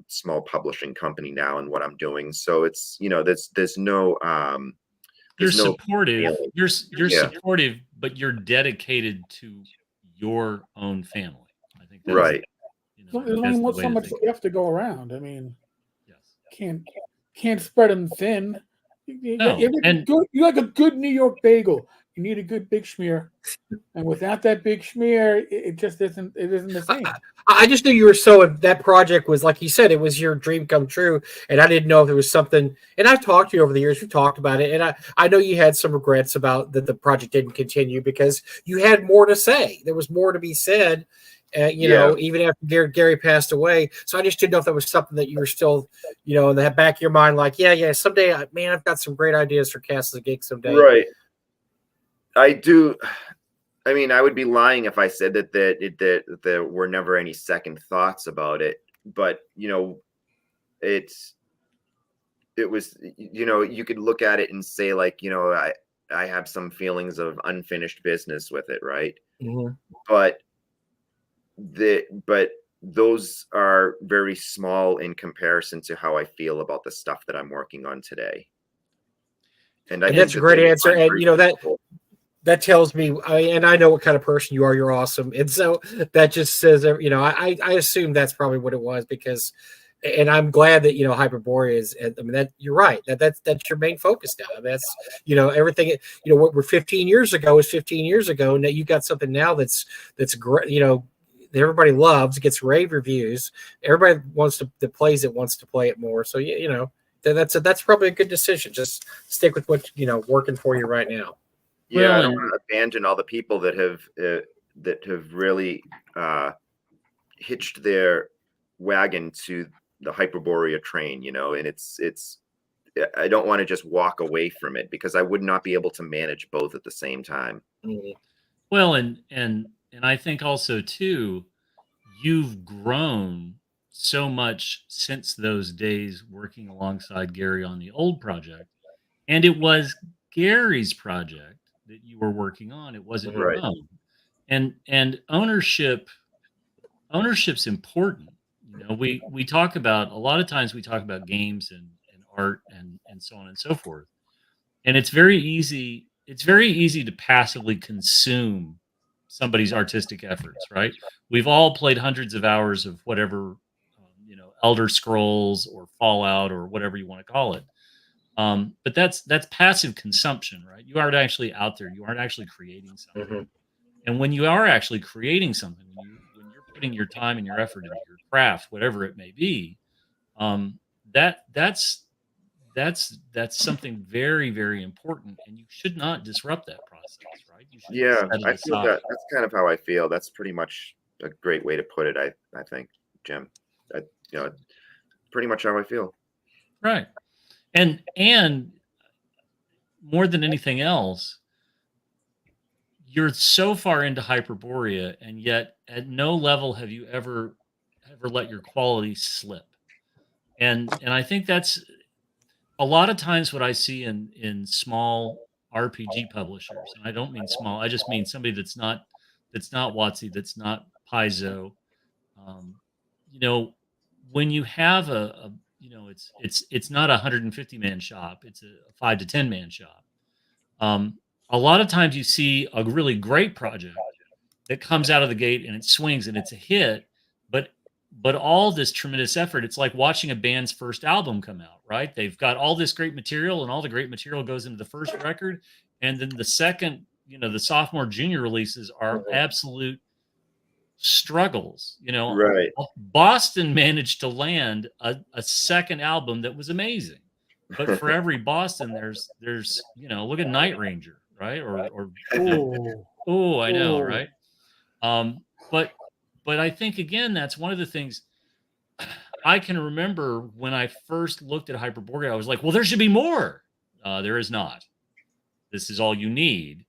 small publishing company now and what I'm doing. So it's, you know, there's no You're there's no supportive. feeling. You're Yeah. supportive, but you're dedicated to your own family. I think that's Right. You So, know, there's that's only the way so to much think. stuff to go around. I mean, Yes. can't spread them thin. No, and You like a good New York bagel. You need a good big schmear, and without that big schmear, it just isn't. It isn't the same. I just knew you were so. That project was, like you said, it was your dream come true, and I didn't know if there was something. And I've talked to you over the years. We've talked about it, and I know you had some regrets about that the project didn't continue because you had more to say. There was more to be said. You know, even after Gary passed away. So I just didn't know if that was something that you were still, you know, in the back of your mind, like, yeah, someday, man, I've got some great ideas for Castles of Geek someday. Right. I do. I mean, I would be lying if I said that there were never any second thoughts about it. But, you know, it was, you know, you could look at it and say, like, you know, I have some feelings of unfinished business with it, right? Mm-hmm. But those are very small in comparison to how I feel about the stuff that I'm working on today. And that's a great answer. And, you know, that tells me, and I know what kind of person you are. You're awesome. And so that just says, you know, I assume that's probably what it was because, and I'm glad that, you know, Hyperborea is, I mean, that you're right. That's your main focus now. That's, you know, everything, you know, what we're 15 years ago is 15 years ago. Now you got something now that's great, you know, that everybody loves, gets rave reviews. Everybody that plays it wants to play it more. So, you know, that's probably a good decision. Just stick with what, you know, working for you right now. Yeah, Well, I don't want to abandon all the people that have really hitched their wagon to the Hyperborea train, you know, and it's I don't want to just walk away from it because I would not be able to manage both at the same time. well, and I think also too, you've grown so much since those days working alongside Gary on the old project, and it was Gary's project that you were working on. It wasn't your Right. own, and ownership's important. You know, we talk about a lot of times we talk about games and art and so on and so forth, and it's very easy to passively consume somebody's artistic efforts, right? We've all played hundreds of hours of whatever, you know, Elder Scrolls or Fallout or whatever you want to call it. But that's passive consumption, right? You aren't actually out there. You aren't actually creating something. Mm-hmm. And when you are actually creating something, when you're putting your time and your effort into your craft, whatever it may be, that's something very, very important, and you should not disrupt that process, right? You should Yeah, set it I feel aside. that's kind of how I feel. That's pretty much a great way to put it. I think, Jim. You know, pretty much how I feel. Right. And more than anything else, you're so far into Hyperborea, and yet at no level have you ever let your quality slip. And I think that's a lot of times what I see in small RPG publishers, and I don't mean small, I just mean somebody that's not WotC, that's not Paizo. You know, when you have a you know, it's not a 150 man shop, it's a 5 to 10 man shop. A lot of times you see a really great project that comes out of the gate and it swings and it's a hit, but all this tremendous effort, it's like watching a band's first album come out, right? They've got all this great material and all the great material goes into the first record, and then the second, you know, the sophomore junior releases are absolute struggles. You know, Right. Boston managed to land a second album that was amazing. but for every Boston, there's look at Night Ranger, right? Or Oh, I know, Ooh. right? But I think again, that's one of the things I can remember when I first looked at Hyperborea. I was like, well, there should be more. There is not. This is all you need.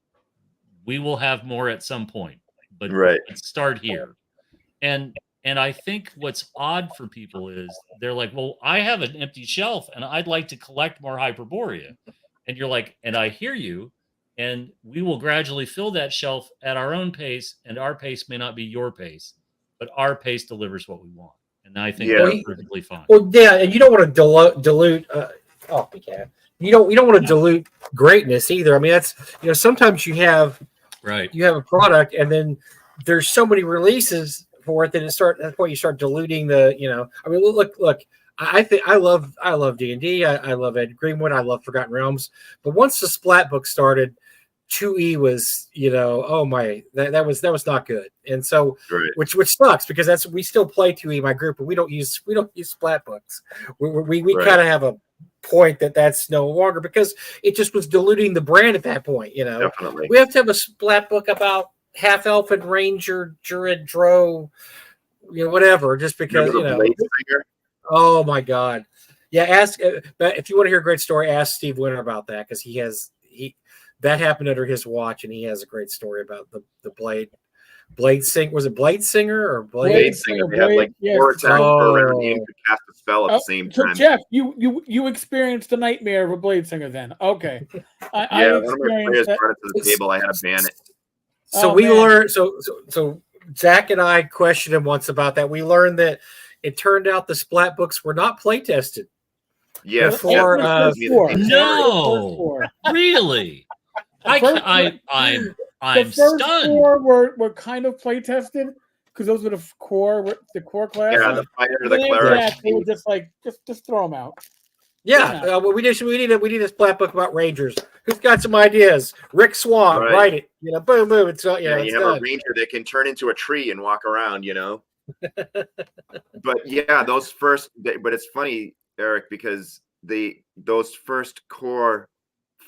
We will have more at some point, but Right. let's start here. And I think what's odd for people is they're like, well, I have an empty shelf and I'd like to collect more Hyperborea. And you're like, and I hear you. And we will gradually fill that shelf at our own pace, and our pace may not be your pace, but our pace delivers what we want. And I think that's perfectly fine. Well, yeah, and you don't want to dilute. You don't want to dilute greatness either. I mean, that's sometimes you have a product, and then there's so many releases for it that at that point you start diluting the. I mean, look. I think I love D&D. I love Ed Greenwood. I love Forgotten Realms. But once the Splat book started, 2E was, that was not good. And so, which sucks because we still play 2E in my group, but we don't use Splat books. We kind of have a point that's no longer because it just was diluting the brand at that point. Definitely. We have to have a Splat book about half elf and ranger, druid, drow, whatever, just because Oh my God! Yeah, ask. But if you want to hear a great story, ask Steve Winter about that because that happened under his watch, and he has a great story about the Blade Singer. Was it Blade Singer or Blade Singer? They had like 4 attacks per round. You could cast a spell at the same time. Jeff, you experienced the nightmare of a Blade Singer then? Okay. I one of my players brought it to the table. I had to ban it. So we learned. So Zach and I questioned him once about that. We learned that. It turned out the Splat books were not play tested. Yes. No, really. I'm the first stunned. 4 were kind of play tested because those were the core class. Yeah, the fighter, the cleric. They were just like just throw them out. Yeah. We need a Splat book about Rangers. Who's got some ideas? Rick Swan, write it. Boom, boom. It's you have a Ranger that can turn into a tree and walk around. But yeah, but it's funny, Eric, because those first core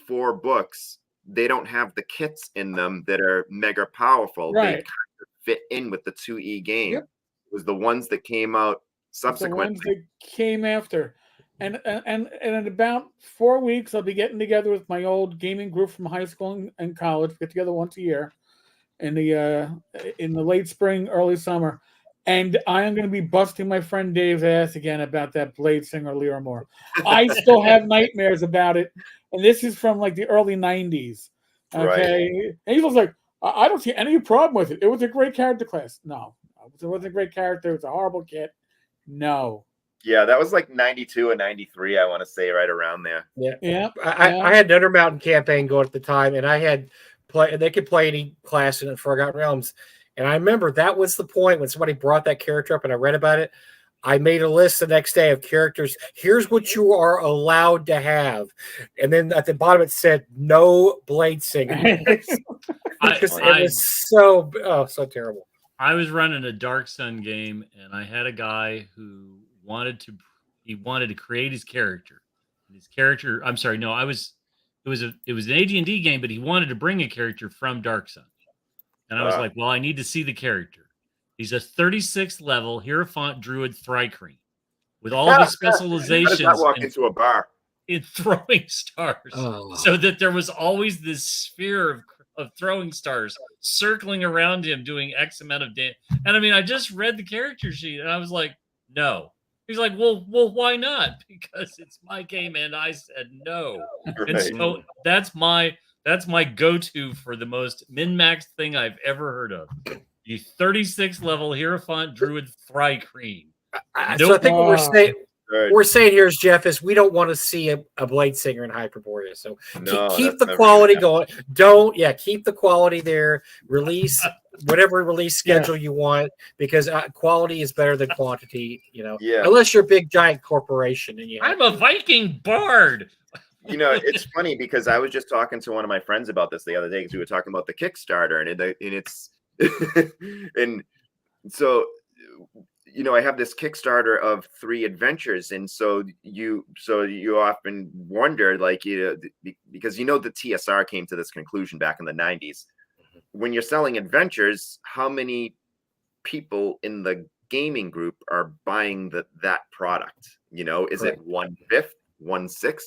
4 books, they don't have the kits in them that are mega powerful. They kind of fit in with the 2E game. Yep. It was the ones that came out subsequently. The ones that came after. And in about 4 weeks, I'll be getting together with my old gaming group from high school and college. We get together once a year in the late spring, early summer. And I am going to be busting my friend Dave's ass again about that Blade Singer Lyra Moore. I still have nightmares about it. And this is from like the early 90s. Okay. And he was like, I don't see any problem with it. It was a great character class. No, it wasn't a great character. It was a horrible kit. No. Yeah, that was like 92 and 93, I want to say, right around there. Yeah. I had an Undermountain campaign going at the time, and they could play any class in Forgotten Realms. And I remember that was the point when somebody brought that character up and I read about it. I made a list the next day of characters. Here's what you are allowed to have. And then at the bottom it said, no Blade Singer. It was so terrible. I was running a Dark Sun game and I had a guy who wanted to create his character. It was an AD&D game, but he wanted to bring a character from Dark Sun. And I was like, well, I need to see the character. He's a 36th level Hierophant Druid Thrycreen with all of his specializations. How does that walk into a bar? In throwing stars. So that there was always this sphere of throwing stars circling around him doing X amount of damage. And I mean, I just read the character sheet and I was like, no. He's like, well, why not? Because it's my game and I said no. Right. And so that's my go-to for the most min-max thing I've ever heard of. You 36th level Hierophant Druid Thrycreen. So I think what we're saying here is, Jeff, is we don't want to see a Blade Singer in Hyperborea. So keep the quality going. Keep the quality there. Release whatever release schedule you want, because quality is better than quantity. Unless you're a big giant corporation and I'm a Viking bard. It's funny because I was just talking to one of my friends about this the other day because we were talking about the Kickstarter and it's and so I have this Kickstarter of 3 adventures, and so you often wonder, like, because the TSR came to this conclusion back in the 90s. When you're selling adventures, how many people in the gaming group are buying that product? Is it 1/5, 1/6?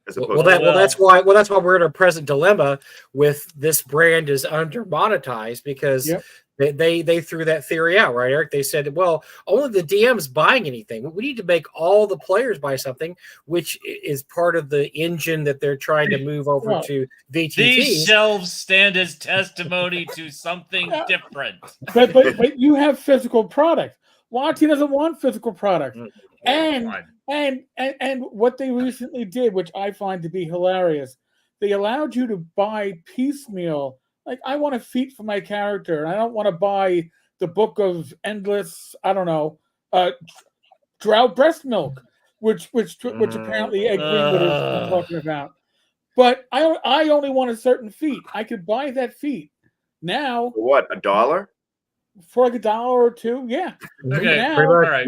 That's why we're in a present dilemma with this brand is under monetized because they threw that theory out, right, Eric? They said, well, only the DM's buying anything. We need to make all the players buy something, which is part of the engine that they're trying to move over to VTT. These shelves stand as testimony to something different. But you have physical product. Monty doesn't want physical product. And what they recently did, which I find to be hilarious, they allowed you to buy piecemeal. Like, I want a feat for my character, and I don't want to buy the book of endless, I don't know, drought breast milk, which apparently Greenwood is talking about. But I only want a certain feat. I could buy that feat now. For what, $1? For like $1 or $2, yeah. Okay, now, all right.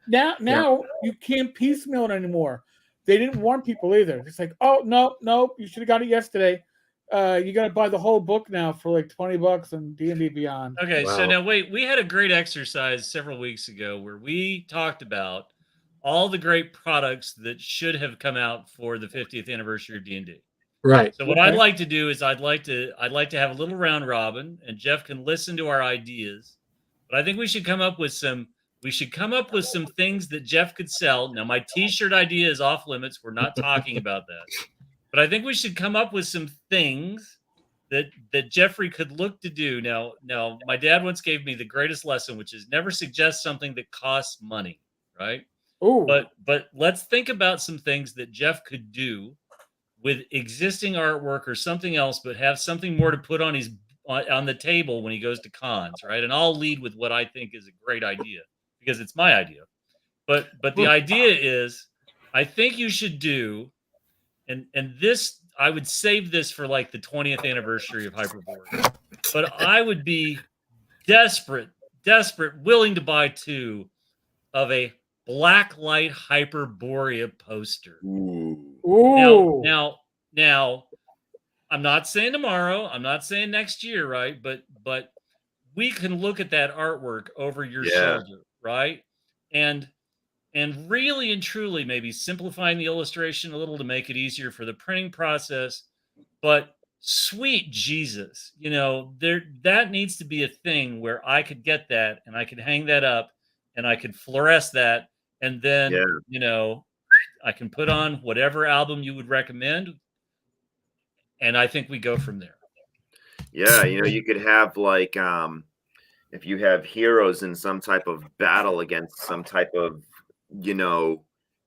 Now you can't piecemeal it anymore. They didn't warn people either. It's like, oh no, you should have got it yesterday. You got to buy the whole book now for like $20 on D&D Beyond. Okay, so now wait, we had a great exercise several weeks ago where we talked about all the great products that should have come out for the 50th anniversary of D&D. Right. So what I'd like to do is I'd like to have a little round robin, and Jeff can listen to our ideas. But I think we should come up with some things that Jeff could sell. Now, my T-shirt idea is off limits. We're not talking about that. But I think we should come up with some things that Jeffrey could look to do. Now, my dad once gave me the greatest lesson, which is never suggest something that costs money, right? Ooh. But let's think about some things that Jeff could do with existing artwork or something else, but have something more to put on the table when he goes to cons, right? And I'll lead with what I think is a great idea because it's my idea. But the idea is, I think you should do, and this, I would save this for like the 20th anniversary of Hyperborea, but I would be desperate, willing to buy 2 of a blacklight Hyperborea poster. Ooh. Now, I'm not saying tomorrow. I'm not saying next year, right? But we can look at that artwork over your shoulder, right? And really and truly maybe simplifying the illustration a little to make it easier for the printing process. But sweet Jesus, that needs to be a thing where I could get that and I could hang that up and I could fluoresce that. And then, I can put on whatever album you would recommend. And I think we go from there. Yeah, you could have like, if you have heroes in some type of battle against some type of,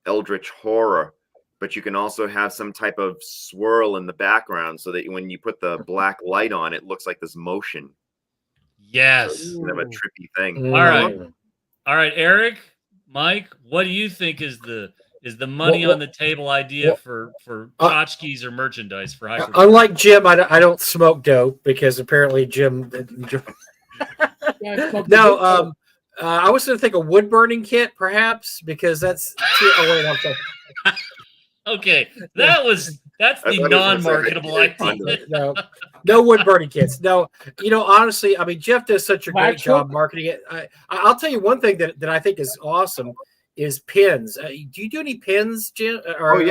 eldritch horror, but you can also have some type of swirl in the background so that when you put the black light on, it looks like this motion. Yes. So kind of a trippy thing. All right, Eric, Mike, what do you think is the money on the table idea for tchotchkes or merchandise for Hyperborea? Unlike Jim, I don't smoke dope because apparently Jim. No, I was going to think a wood burning kit, perhaps, because that's. I'm sorry. Okay, that's the non-marketable idea. No wood burning kits. No, honestly, I mean, Jeff does such a great job marketing it. I'll tell you one thing that I think is awesome is pins. Do you do any pins, Jim? I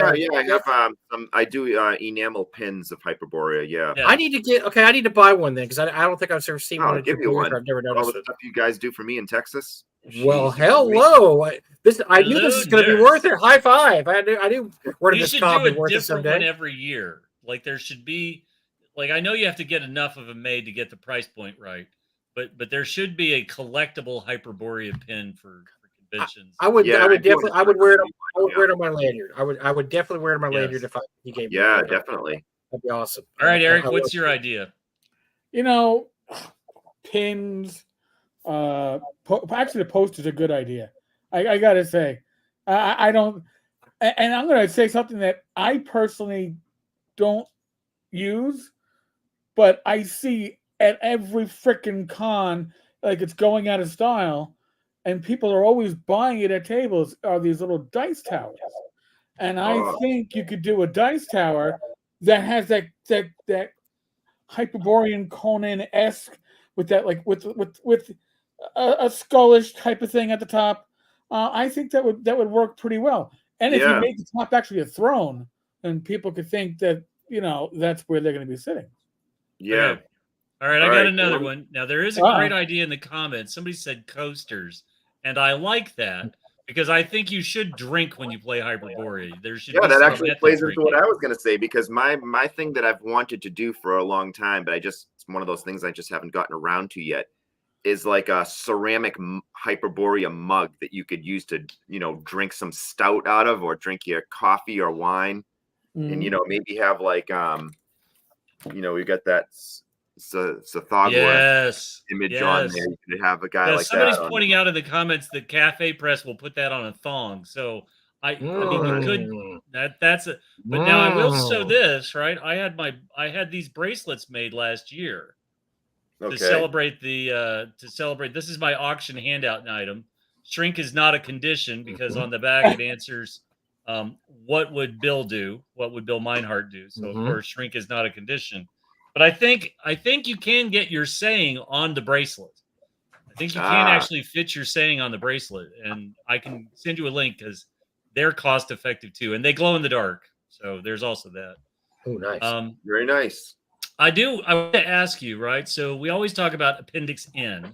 have I do enamel pins of Hyperborea. Yeah. I need to buy one then because I don't think I've ever seen one. I'll give you one. I've never noticed all the stuff you guys do for me in Texas. Well, hello. I knew this was going to be worth it. High five. I knew where this comic be worth it someday. One every year. Like there should be, like I know you have to get enough of them made to get the price point right, but there should be a collectible Hyperborea pin for conventions. I would definitely wear it. I would wear it on my lanyard. I would definitely wear it on my lanyard if you gave me. Yeah, definitely. That'd be awesome. All right, Eric, what's your idea? Pins. Actually, the poster's a good idea. I gotta say, I don't, and I'm gonna say something that I personally don't use, but I see at every freaking con like it's going out of style, and people are always buying it at tables, are these little dice towers. And I think you could do a dice tower that has that Hyperborean Conan-esque with that, like with a skullish type of thing at the top. I think that would work pretty well. And if you make the top actually a throne, then people could think that that's where they're going to be sitting. Yeah. Okay. All right, I got another one. Now there is a great idea in the comments. Somebody said coasters, and I like that because I think you should drink when you play Hyperborea. There should be that some actually method plays into drinking. what I was going to say, because my thing that I've wanted to do for a long time, but it's one of those things I just haven't gotten around to yet, is like a ceramic Hyperborea mug that you could use to drink some stout out of, or drink your coffee or wine, and maybe have like we got that Sathagwa image on there. You could have a guy like somebody's that. Pointing out in the comments that Cafe Press will put that on a thong. So I mean, you could that's a. But now I will show this, right? I had these bracelets made last year to celebrate This is my auction handout item. Shrink is not a condition, because on the back it answers what would Bill do? What would Bill Meinhardt do? So of course shrink is not a condition. But I think you can get your saying on the bracelet. I think you can actually fit your saying on the bracelet, and I can send you a link because they're cost effective too, and they glow in the dark. So there's also that. Oh, nice. Very nice. I want to ask you, right? So we always talk about Appendix N.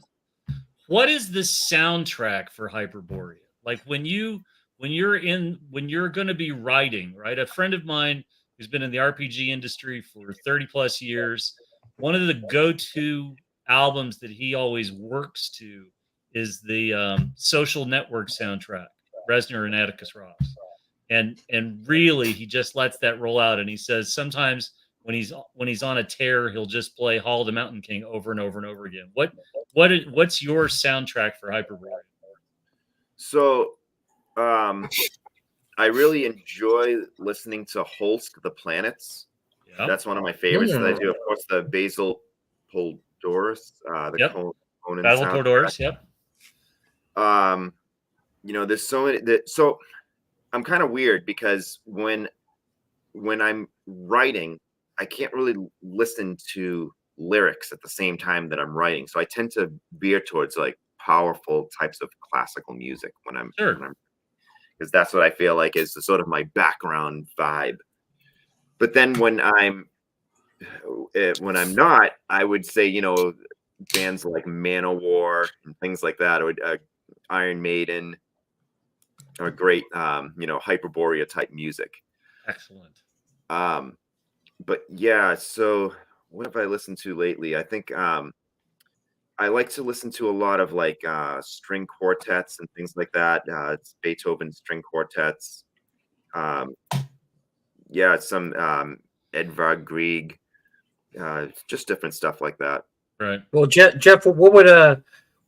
What is the soundtrack for Hyperborea? Like when you're going to be writing, right? A friend of mine who's been in the RPG industry for 30 plus years, one of the go-to albums that he always works to is the Social Network soundtrack, Resner and Atticus Ross. And really, he just lets that roll out. And he says sometimes when he's on a tear, he'll just play Hall of the Mountain King over and over and over again. What's your soundtrack for Hyperborea? So, I really enjoy listening to Holst the Planets. Yep. That's one of my favorites that I do. Of course, the Basil Poldoris, Conan Basil Poldoris. Yep. There's so many. So I'm kind of weird because when I'm writing, I can't really listen to lyrics at the same time that I'm writing. So I tend to veer towards like powerful types of classical music when I'm because that's what I feel like is the sort of my background vibe. But then when I'm not, I would say, bands like Manowar and things like that, or Iron Maiden, are great, Hyperborea type music. Excellent. But yeah, so what have I listened to lately? I think I like to listen to a lot of like string quartets and things like that. It's Beethoven string quartets. Some Edvard Grieg, just different stuff like that. Right. Well, Jeff, what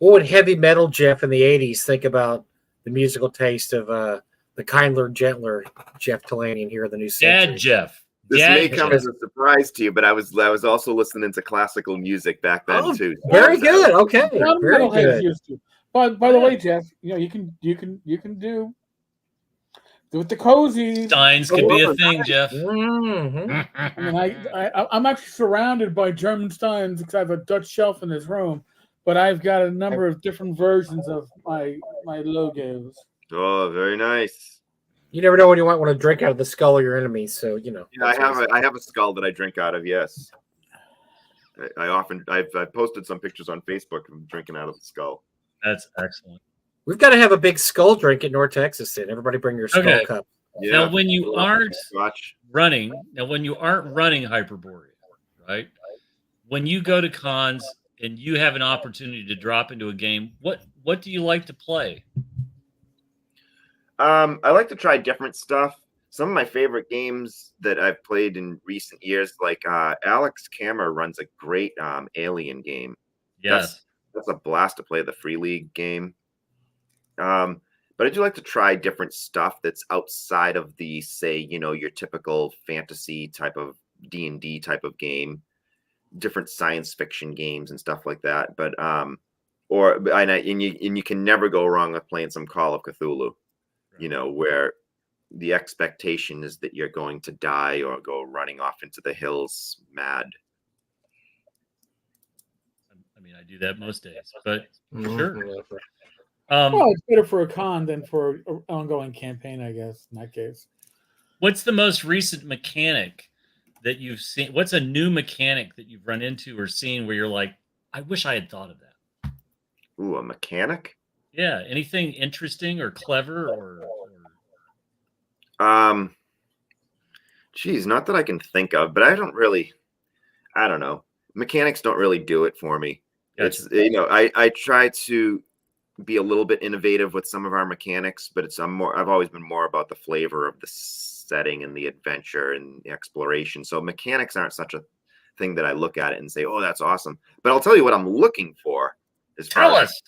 would heavy metal Jeff in the '80s think about the musical taste of the kindler, gentler Jeff Talanian here in the new century? Dad Jeff. This may come as a surprise to you, but I was also listening to classical music back then too. So very good. Okay. Very good. By the way, Jeff, you can do with the cozies. Steins could be a thing, Jeff. I mean, I'm actually surrounded by German Steins because I have a Dutch shelf in this room, but I've got a number of different versions of my logos. Oh, very nice. You never know when you might want to drink out of the skull of your enemies, so Yeah, I have a skull that I drink out of. Yes, I've posted some pictures on Facebook of drinking out of the skull. That's excellent. We've got to have a big skull drink at North Texas. Then everybody bring your skull cup. Yeah. Now, when you aren't running Hyperborea, right? When you go to cons and you have an opportunity to drop into a game, what do you like to play? I like to try different stuff. Some of my favorite games that I've played in recent years, like Alex Kammer runs a great Alien game. Yes. That's a blast to play, the Free League game. But I do like to try different stuff that's outside of the, say, your typical fantasy type of D&D type of game, different science fiction games and stuff like that. But and you can never go wrong with playing some Call of Cthulhu, where the expectation is that you're going to die or go running off into the hills mad. I mean, I do that most days, but sure. Well, it's better for a con than for an ongoing campaign, I guess, in that case. What's the most recent mechanic that you've seen? What's a new mechanic that you've run into or seen where you're like, I wish I had thought of that? Ooh, a mechanic? Yeah. Anything interesting or clever or geez, not that I can think of, but I don't know. Mechanics don't really do it for me. Gotcha. It's, I try to be a little bit innovative with some of our mechanics, but I've always been more about the flavor of the setting and the adventure and the exploration. So mechanics aren't such a thing that I look at it and say, oh, that's awesome. But I'll tell you what I'm looking for. Tell us.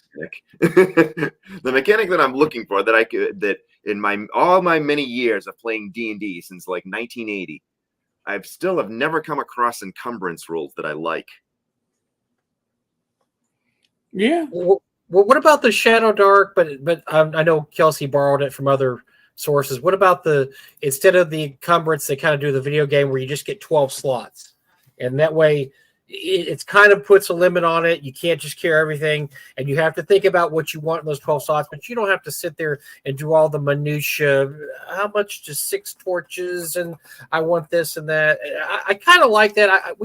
The mechanic that I'm looking for that in all my many years of playing D&D since like 1980, I've never come across encumbrance rules that I like. Yeah. Well, what about the Shadow Dark? But I know Kelsey borrowed it from other sources. What about instead of the encumbrance, they kind of do the video game where you just get 12 slots, and that way it's kind of puts a limit on it. You can't just carry everything, and you have to think about what you want in those 12 slots, but you don't have to sit there and do all the minutia. How much? Just 6 torches, and I want this and that. I kind of like that.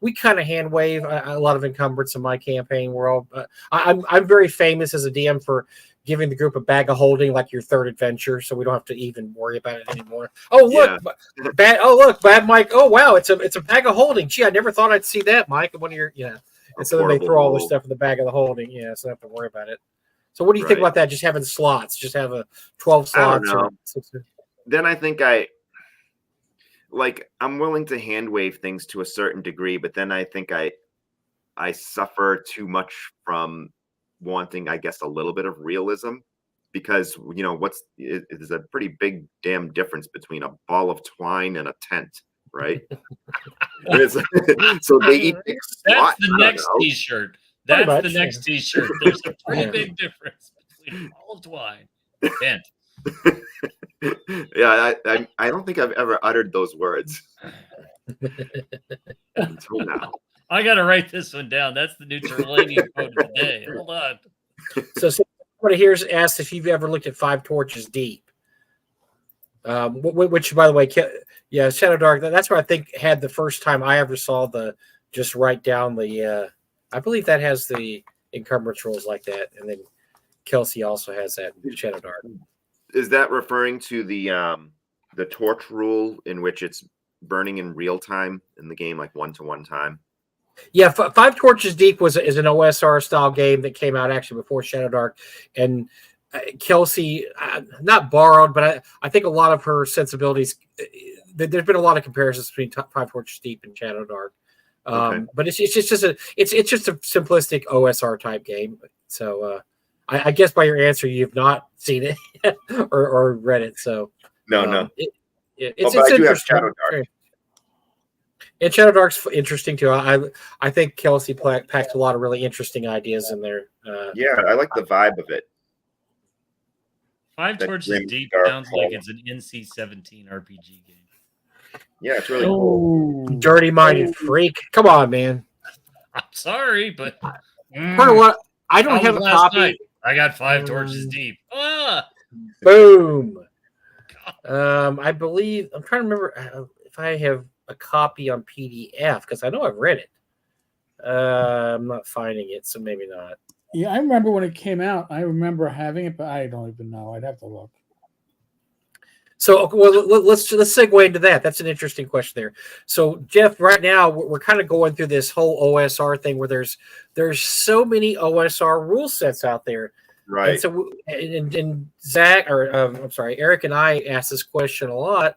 We kind of hand wave a lot of encumbrance in my campaign world. I'm very famous as a DM for giving the group a bag of holding, like your third adventure, so we don't have to even worry about it anymore. Oh look, bad. Oh look, bad Mike. Oh wow, it's a bag of holding. Gee, I never thought I'd see that, Mike. One of your And so then they throw all their stuff in the bag of the holding. Yeah, so I don't have to worry about it. So what do you think about that? Just having slots, just have a 12 slots. Then I think I'm willing to hand wave things to a certain degree, but then I think I suffer too much from wanting, I guess, a little bit of realism, because there's a pretty big damn difference between a ball of twine and a tent, right? So they eat big That's the next T-shirt. That's the next T-shirt. There's a pretty big difference between a ball of twine and a tent. Yeah, I don't think I've ever uttered those words until now. I got to write this one down. That's the new Talanian quote of the day. Hold on. So somebody here's asked if you've ever looked at 5 Torches Deep, which, by the way, Shadow Dark. That's where I think had the first time I ever saw just write down the. I believe that has the encumbrance rules like that, and then Kelsey also has that in Shadow Dark. Is that referring to the torch rule in which it's burning in real time in the game, like 1-to-1 time? Yeah, 5 Torches Deep is an OSR style game that came out actually before Shadow Dark, and Kelsey not borrowed, but I think a lot of her sensibilities. There's been a lot of comparisons between 5 Torches Deep and Shadow Dark, but it's just a simplistic OSR type game. So I guess by your answer, you've not seen it or read it. So no, it's interesting. And Shadow Dark's interesting too. I think Kelsey packed a lot of really interesting ideas in there. Yeah, I like the vibe of it. 5 Torches Deep sounds like it's an NC-17 RPG game. Yeah, it's really cool. Dirty-minded freak. Come on, man. I'm sorry, but part of what I don't have a copy. Night, I got 5 Torches Deep. Boom. I believe I'm trying to remember if I have a copy on PDF because I know I've read it. I'm not finding it, so maybe not. Yeah, I remember when it came out. I remember having it, but I don't even know. I'd have to look. So, well, let's segue into that. That's an interesting question there. So, Jeff, right now we're kind of going through this whole OSR thing where there's so many OSR rule sets out there. Right. And so, and Zach, or I'm sorry, Eric and I asked this question a lot.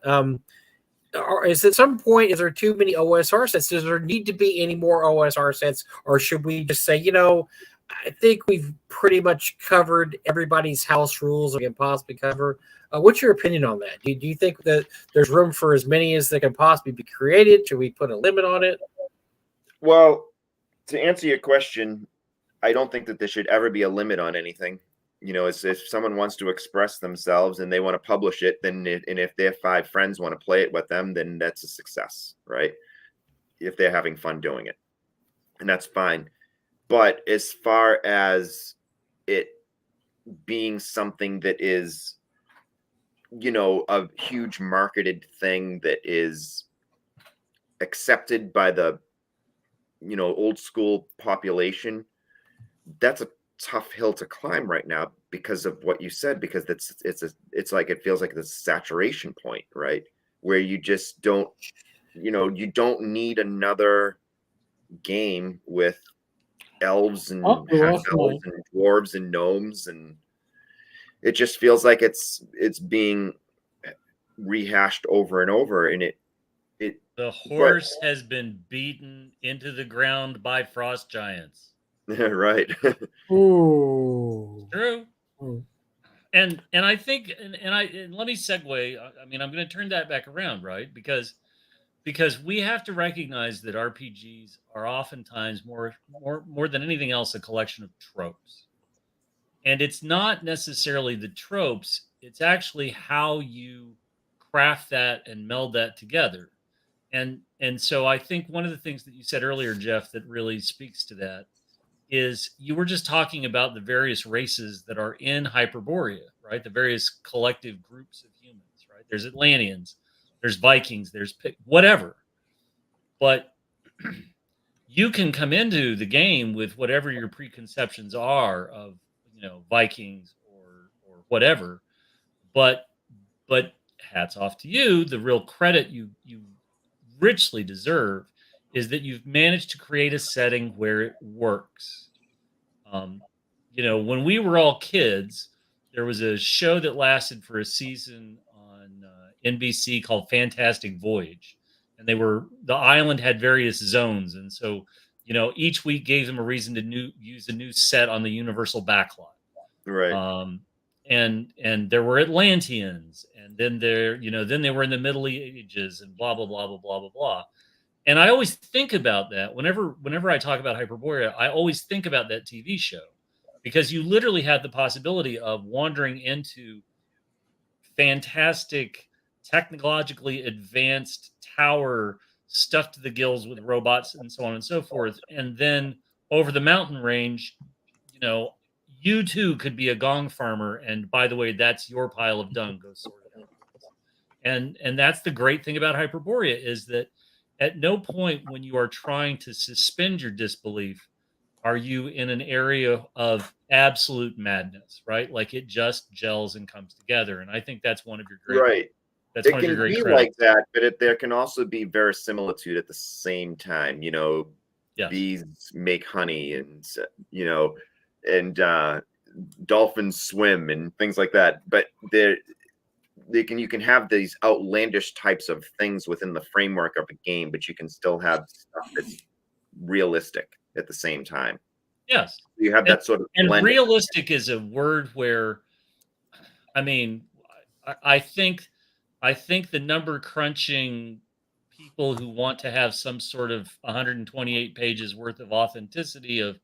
Is at some point, is there too many OSR sets? Does there need to be any more OSR sets, or should we just say, I think we've pretty much covered everybody's house rules we can possibly cover? What's your opinion on that? Do you think that there's room for as many as that can possibly be created? Should we put a limit on it? Well, to answer your question, I don't think that there should ever be a limit on anything. You know, it's, if someone wants to express themselves and they want to publish it, then and if their 5 friends want to play it with them, then that's a success, right? If they're having fun doing it, and that's fine. But as far as it being something that is, you know, a huge marketed thing that is accepted by the, you know, old school population, that's a tough hill to climb right now because of what you said, because it's like, it feels like the saturation point, right? Where you just don't, you know, you don't need another game with elves and half elves and dwarves and gnomes, and it just feels like it's being rehashed over and over, and the horse has been beaten into the ground by frost giants. right. Ooh. True. Ooh. And I think and let me segue. I mean, I'm going to turn that back around, right? Because we have to recognize that RPGs are oftentimes more than anything else a collection of tropes. And it's not necessarily the tropes, it's actually how you craft that and meld that together. And so I think one of the things that you said earlier, Jeff, that really speaks to that is you were just talking about the various races that are in Hyperborea, right? The various collective groups of humans, right? There's Atlanteans, there's Vikings, there's whatever. But you can come into the game with whatever your preconceptions are of, you know, Vikings or whatever. But hats off to you. The real credit you richly deserve is that you've managed to create a setting where it works. You know, when we were all kids, there was a show that lasted for a season on NBC called Fantastic Voyage, and the island had various zones, and so, you know, each week gave them a reason to use a new set on the Universal backlot. Right. And there were Atlanteans, and then then they were in the Middle Ages, and blah blah blah blah blah blah blah. And I always think about that whenever I talk about Hyperborea. I always think about that TV show, because you literally had the possibility of wandering into fantastic, technologically advanced tower stuffed to the gills with robots and so on and so forth, and then over the mountain range, you know, you too could be a gong farmer, and by the way, that's your pile of dung. Go sort it out. And that's the great thing about Hyperborea, is that at no point when you are trying to suspend your disbelief are you in an area of absolute madness, right? Like it just gels and comes together. And I think that's one of your great, Right. That's It one of your can great be credits. like that, but there can also be verisimilitude at the same time. You know, Yes. bees make honey, and you know, and dolphins swim and things like that. But you can have these outlandish types of things within the framework of a game, but you can still have stuff that's realistic at the same time. Yes. You have that sort of And blend. realistic is a word where, I mean, I think the number crunching people who want to have some sort of 128 pages worth of authenticity of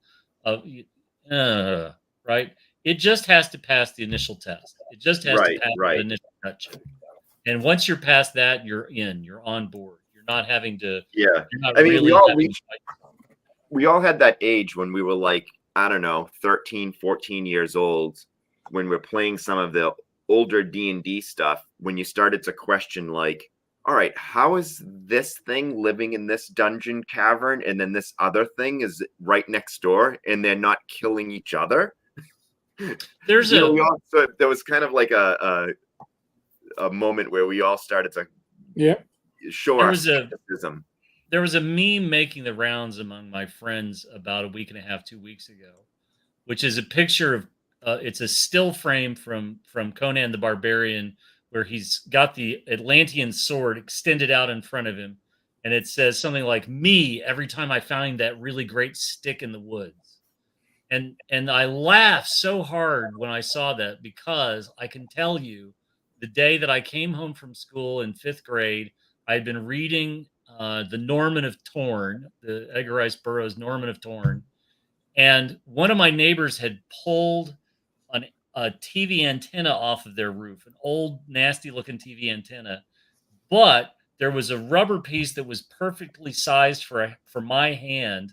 right, it just has to pass the initial test. It just has to pass the initial gut check. And once you're past that, you're on board. You're not having to. Yeah, not I mean, really we all had that age when we were like, I don't know, 13, 14 years old, when we're playing some of the older D&D stuff, when you started to question, like, all right, how is this thing living in this dungeon cavern, and then this other thing is right next door, and they're not killing each other? There was kind of like a moment where we all started to show our skepticism. There was a meme making the rounds among my friends about a week and a half, 2 weeks ago, which is a picture of it's a still frame from Conan the Barbarian, where he's got the Atlantean sword extended out in front of him, and it says something like "me" every time I find that really great stick in the woods. And I laughed so hard when I saw that, because I can tell you, the day that I came home from school in 5th grade, I had been reading the Norman of Torn, the Edgar Rice Burroughs Norman of Torn, And one of my neighbors had pulled a TV antenna off of their roof, an old, nasty looking TV antenna. But there was a rubber piece that was perfectly sized for my hand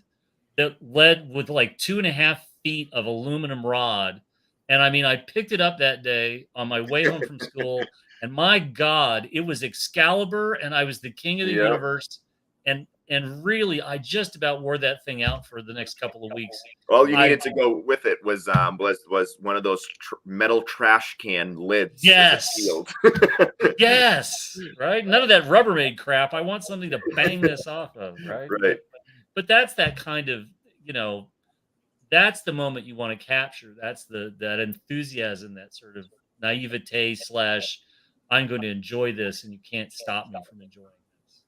that led with like 2.5 feet of aluminum rod. And I mean, I picked it up that day on my way home from school, and my God, it was Excalibur, and I was the king of the Yep. universe. And really, I just about wore that thing out for the next couple of weeks. All you I- needed to go with it was one of those metal trash can lids. as a Yes. shield. Yes, right. None of that Rubbermaid crap. I want something to bang this off of, right? Right. But that's that kind of, that's the moment you want to capture. That's that enthusiasm, that sort of naivete / I'm going to enjoy this, and you can't stop me from enjoying this.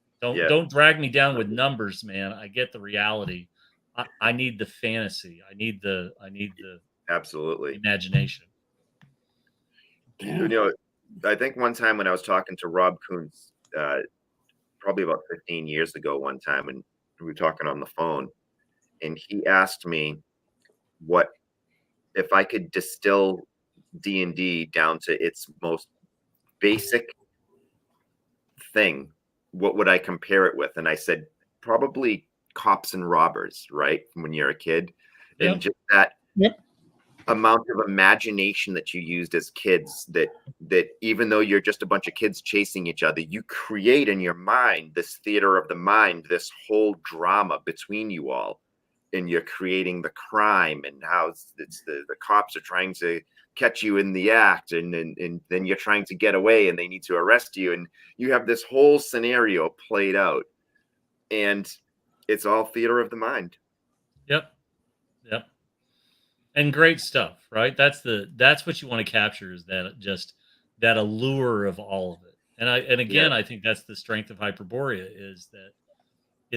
Don't drag me down with numbers, man. I get the reality. I need the fantasy. I need the Absolutely. imagination. I think one time when I was talking to Rob Kuntz, probably about 15 years ago, one time, and we were talking on the phone, and he asked me what if I could distill D&D down to its most basic thing, what would I compare it with? And I said, probably cops and robbers, right? When you're a kid. Yep. And just that amount of imagination that you used as kids, that even though you're just a bunch of kids chasing each other, you create in your mind this theater of the mind, this whole drama between you all. And you're creating the crime and how it's the cops are trying to catch you in the act, and then you're trying to get away and they need to arrest you, and you have this whole scenario played out, and it's all theater of the mind. Yep. And great stuff, right? That's what you want to capture, is that allure of all of it. And again, I think that's the strength of Hyperborea, is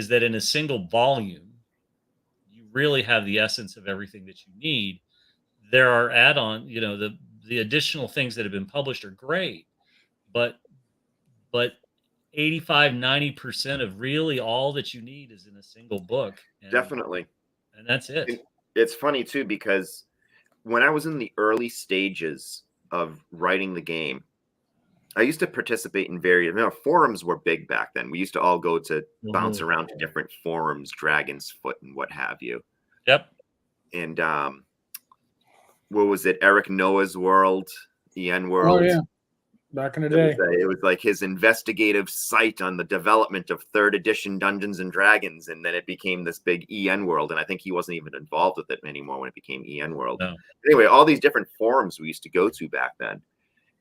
that in a single volume, you really have the essence of everything that you need. There are add-on, the additional things that have been published are great, but 85-90% of really all that you need is in a single book. Definitely. And that's it. It's funny too, because when I was in the early stages of writing the game, I used to participate in various forums were big back then. We used to all go to bounce around to different forums, Dragon's Foot and what have you. Yep. And what was it? Eric Noah's World, EN World. Oh yeah, back in the day. It was like his investigative site on the development of 3rd edition Dungeons and Dragons, and then it became this big EN World. And I think he wasn't even involved with it anymore when it became EN World. No. Anyway, all these different forums we used to go to back then.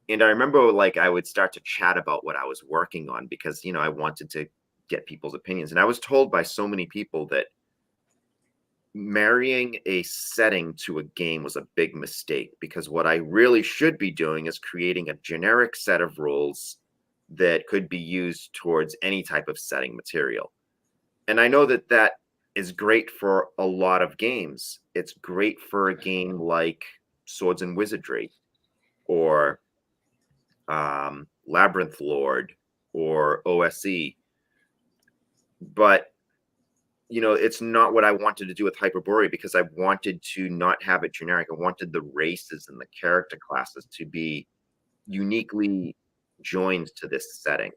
And I remember I would start to chat about what I was working on because, I wanted to get people's opinions. And I was told by so many people that marrying a setting to a game was a big mistake, because what I really should be doing is creating a generic set of rules that could be used towards any type of setting material. And I know that is great for a lot of games. It's great for a game like Swords and Wizardry or Labyrinth Lord or OSE. But it's not what I wanted to do with Hyperborea, because I wanted to not have it generic. I wanted the races and the character classes to be uniquely joined to this setting.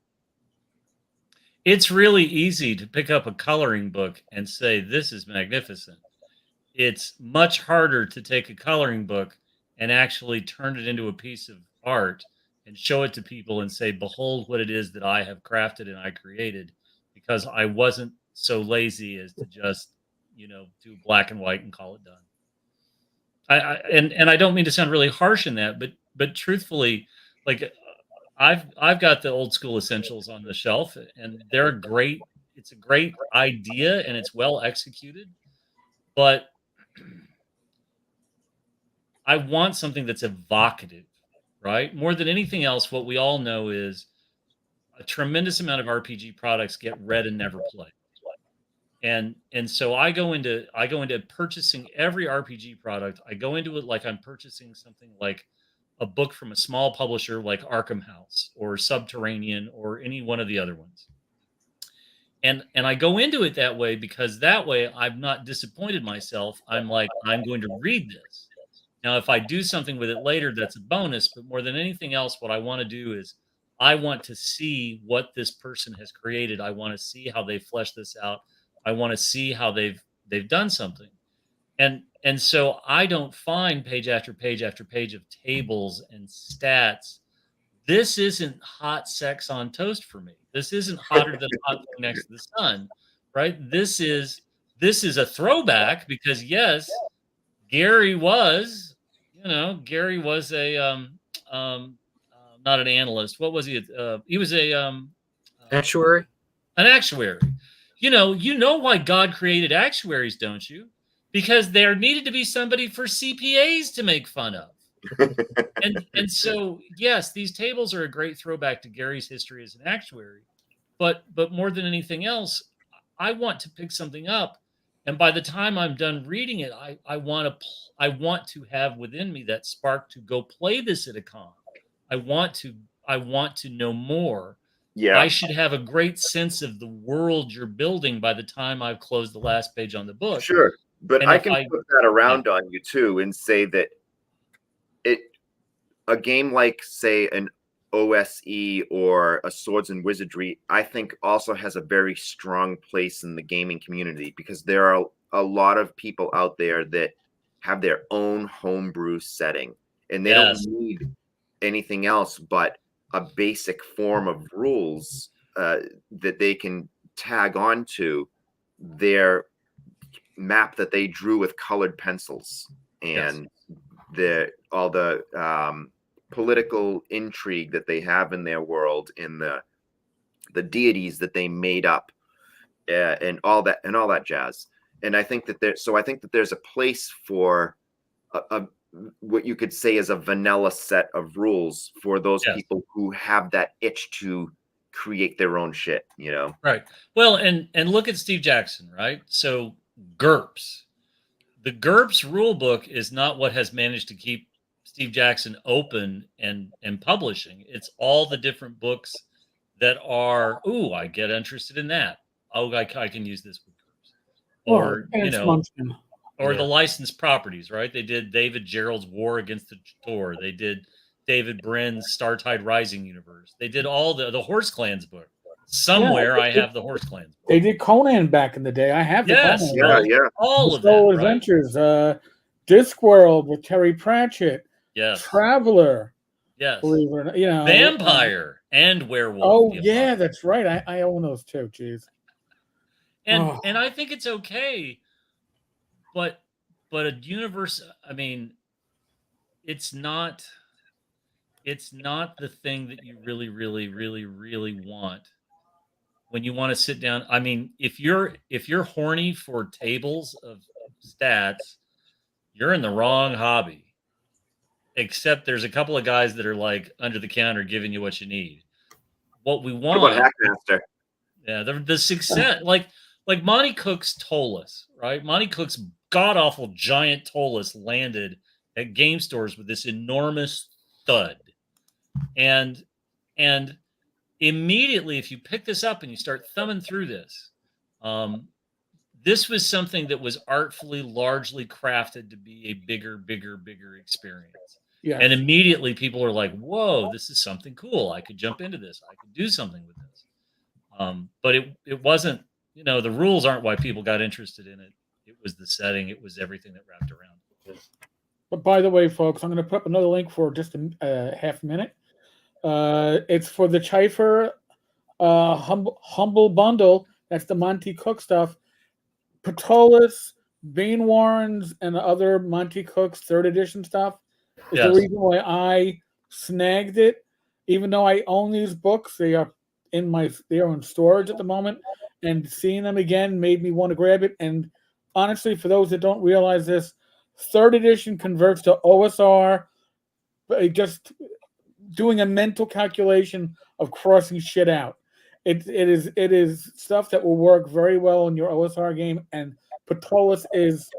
It's really easy to pick up a coloring book and say, this is magnificent. It's much harder to take a coloring book and actually turn it into a piece of art and show it to people and say, behold what it is that I have crafted and I created, because I wasn't so lazy as to just, do black and white and call it done. I don't mean to sound really harsh in that, but truthfully, like I've got the old school essentials on the shelf, and they're great. It's a great idea and it's well executed, but I want something that's evocative, right? More than anything else, what we all know is a tremendous amount of RPG products get read and never played. And so I go into purchasing every RPG product. I go into it like I'm purchasing something like a book from a small publisher like Arkham House or Subterranean or any one of the other ones. and I go into it that way because that way I've not disappointed myself. I'm like, I'm going to read this. Now, if I do something with it later, that's a bonus. But more than anything else, what I want to do is I want to see what this person has created. I want to see how they flesh this out. I want to see how they've done something. And so I don't find page after page after page of tables and stats. This isn't hot sex on toast for me. This isn't hotter than hot thing next to the sun, right? This is a throwback because yes, Gary was, Gary was a not an analyst. What was he? He was a Actuary. an actuary. You know why God created actuaries, don't you? Because there needed to be somebody for CPAs to make fun of. and so yes, these tables are a great throwback to Gary's history as an actuary, but more than anything else, I want to pick something up, and by the time I'm done reading it, I want to have within me that spark to go play this at a con. I want to know more. Yeah. I should have a great sense of the world you're building by the time I've closed the last page on the book. Sure, but And I if can put that around on you too and say that a game like, say, an OSE or a Swords and Wizardry, I think also has a very strong place in the gaming community because there are a lot of people out there that have their own homebrew setting and they Yes. don't need anything else but a basic form of rules that they can tag onto their map that they drew with colored pencils and all the political intrigue that they have in their world, in the deities that they made up, and all that jazz. And I think that there's a place for a what you could say is a vanilla set of rules for those people who have that itch to create their own shit, Right. Well, and look at Steve Jackson, right? So GURPS. The GURPS rule book is not what has managed to keep Steve Jackson open and publishing. It's all the different books that are, I get interested in that. Oh, I can use this with GURPS. Or, or the licensed properties, right? They did David Gerald's War Against the Tor. They did David Brenn's Startide Rising universe. They did all the Horse Clans book. Somewhere I have the Horse Clans book. They did Conan back in the day. I have the Conan. All of them, Adventures, Discworld with Terry Pratchett. Yes. Traveler. Yes. Believe it or not, Vampire and Werewolf. Oh yeah, that's right. I own those too. Jeez. And I think it's okay, but a universe. I mean, it's not the thing that you really, really, really, really want when you want to sit down. I mean, if you're horny for tables of stats, you're in the wrong hobby. Except there's a couple of guys that are like under the counter giving you what you need. What we want. What about Hackmaster? Yeah, the success, like Monty Cook's Tolus, right? Monty Cook's god awful giant Tolus landed at game stores with this enormous thud, and immediately, if you pick this up and you start thumbing through this, this was something that was artfully, largely crafted to be a bigger experience. Yeah. And immediately people are like, whoa, this is something cool. I could jump into this. I could do something with this. But it wasn't, the rules aren't why people got interested in it. It was the setting. It was everything that wrapped around it. But by the way, folks, I'm going to put up another link for just a half minute. It's for the Chifer Humble Bundle. That's the Monty Cook stuff. Patolis, Bane Warrens, and other Monty Cook's 3rd edition stuff is the reason why I snagged it. Even though I own these books, they are in storage at the moment, and seeing them again made me want to grab it. And honestly, for those that don't realize this, 3rd edition converts to OSR, just doing a mental calculation of crossing shit out. It is stuff that will work very well in your OSR game, and Patolis is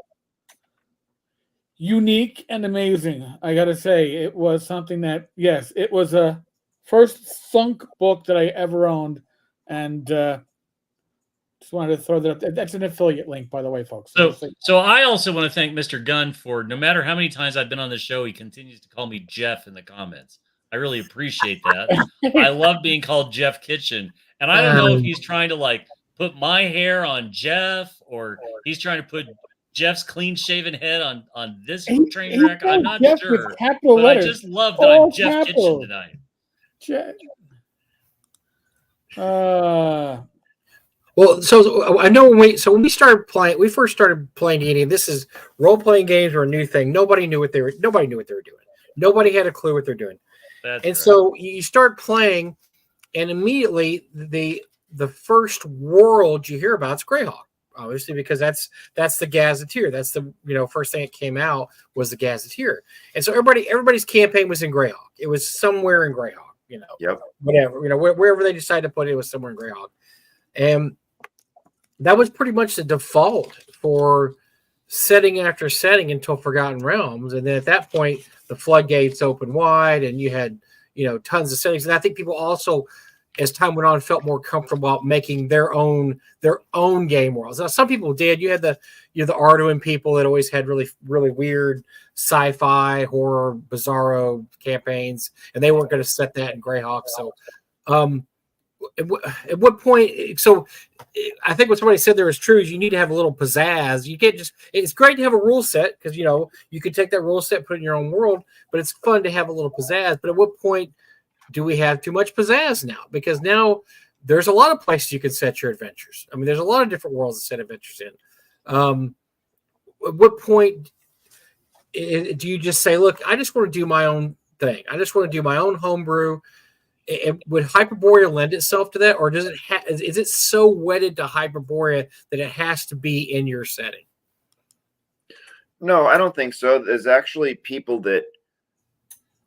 unique and amazing. I gotta say, it was something that, yes, it was a first sunk book that I ever owned, and Just wanted to throw that up there. That's an affiliate link, by the way, folks. So I also want to thank Mr. Gunn for no matter how many times I've been on the show, he continues to call me Jeff in the comments. I really appreciate that. I love being called Jeff Kitchen. And I don't know if he's trying to like put my hair on Jeff or he's trying to put Jeff's clean shaven head on this train wreck. I'm not Jeff sure. With capital But letters, I just love that I'm Jeff capital. Kitchen tonight. Well, so I know when we started playing, we first started playing D&D. This is role playing games were a new thing. Nobody knew what they were doing. Nobody had a clue what they're doing. So you start playing, and immediately the first world you hear about is Greyhawk, obviously, because that's the Gazetteer. That's the first thing that came out was the Gazetteer, and so everybody's campaign was in Greyhawk. It was somewhere in Greyhawk, whatever, wherever they decided to put it was somewhere in Greyhawk, and that was pretty much the default for setting after setting until Forgotten Realms, and then at that point the floodgates opened wide, and you had tons of settings. And I think people also, as time went on, felt more comfortable about making their own game worlds. Now, some people did. You had the Arduin people that always had really really weird sci-fi, horror, bizarro campaigns, and they weren't going to set that in Greyhawk. So, at what point? So, I think what somebody said there is true. Is you need to have a little pizzazz. You can't just. It's great to have a rule set because you could take that rule set, put it in your own world, but it's fun to have a little pizzazz. But at what point do we have too much pizzazz now? Because now there's a lot of places you can set your adventures. I mean, there's a lot of different worlds to set adventures in. At what point do you just say, "Look, I just want to do my own thing. I just want to do my own homebrew"? Would Hyperborea lend itself to that, or does it? Is it so wedded to Hyperborea that it has to be in your setting? No, I don't think so. There's actually people that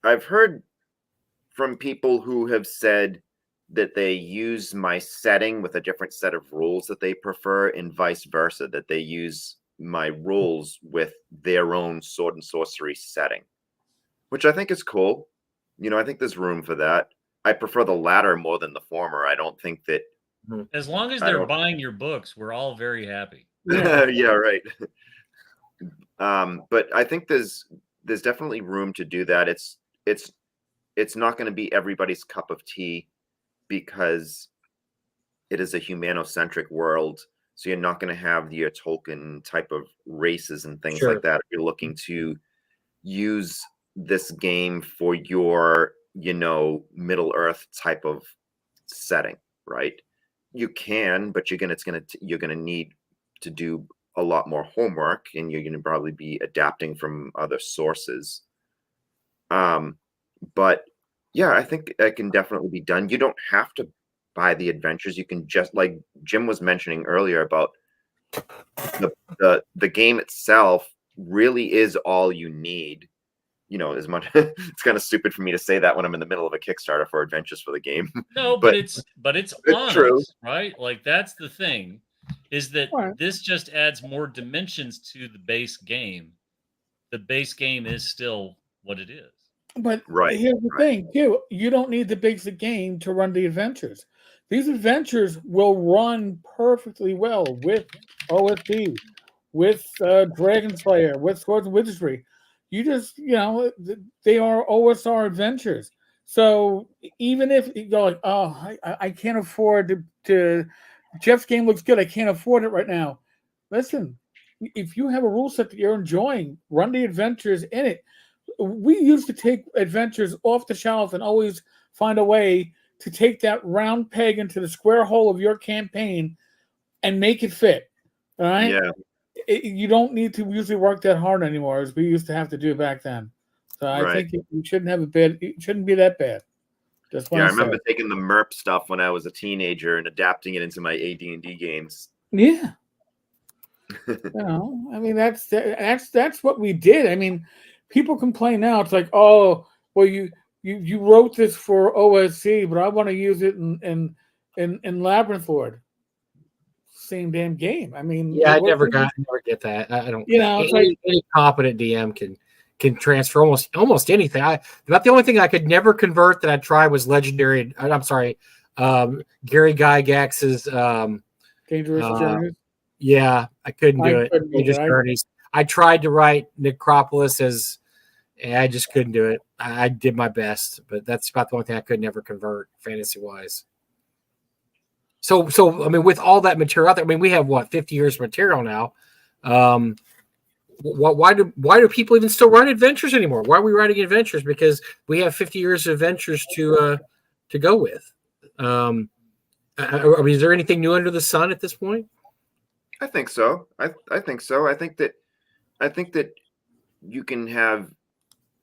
I've heard from people who have said that they use my setting with a different set of rules that they prefer, and vice versa, that they use my rules with their own sword and sorcery setting, which I think is cool. I think there's room for that. I prefer the latter more than the former. I don't think that. As long as they're buying your books, we're all very happy. Yeah, right. But I think there's definitely room to do that. It's not going to be everybody's cup of tea because it is a humanocentric world. So you're not going to have your Tolkien type of races and things like that. If you're looking to use this game for your Middle Earth type of setting, right? You can, but you're gonna need to do a lot more homework, and you're gonna probably be adapting from other sources. But yeah, I think it can definitely be done. You don't have to buy the adventures. You can just, like Jim was mentioning earlier about the game itself really is all you need. As much it's kind of stupid for me to say that when I'm in the middle of a Kickstarter for adventures for the game. No, but it's honest, true, right? Like that's the thing, is that this just adds more dimensions to the base game. The base game is still what it is. But here's the thing, too. You don't need the basic game to run the adventures. These adventures will run perfectly well with OSB, with Dragon Slayer, with Swords and Wizardry. You just, they are OSR adventures. So even if you're like, oh, I can't afford to Jeff's game looks good, I can't afford it right now. Listen, if you have a rule set that you're enjoying, run the adventures in it. We used to take adventures off the shelf and always find a way to take that round peg into the square hole of your campaign and make it fit. All right? Yeah. You don't need to usually work that hard anymore, as we used to have to do back then. So I think you shouldn't have it shouldn't be that bad. I remember taking the MERP stuff when I was a teenager and adapting it into my AD&D games. Yeah. I mean that's what we did. I mean, people complain now. It's like, oh, well, you wrote this for OSC, but I want to use it in Labyrinth Lord. Same damn game. I mean, I never get that. I don't. It's any competent DM can transfer almost anything. About the only thing I could never convert that I tried was legendary. I'm sorry, Gary Gygax's Dangerous Journeys. Yeah, I couldn't do it. couldn't Dangerous either. Journeys. I tried to write Necropolis as, I just couldn't do it. I did my best, but that's about the only thing I could never convert fantasy wise. So I mean, with all that material out there, I mean, we have what 50 years of material now. Why do people even still write adventures anymore? Why are we writing adventures? Because we have 50 years of adventures to go with. I mean, is there anything new under the sun at this point? I think so. I think so. I think that you can have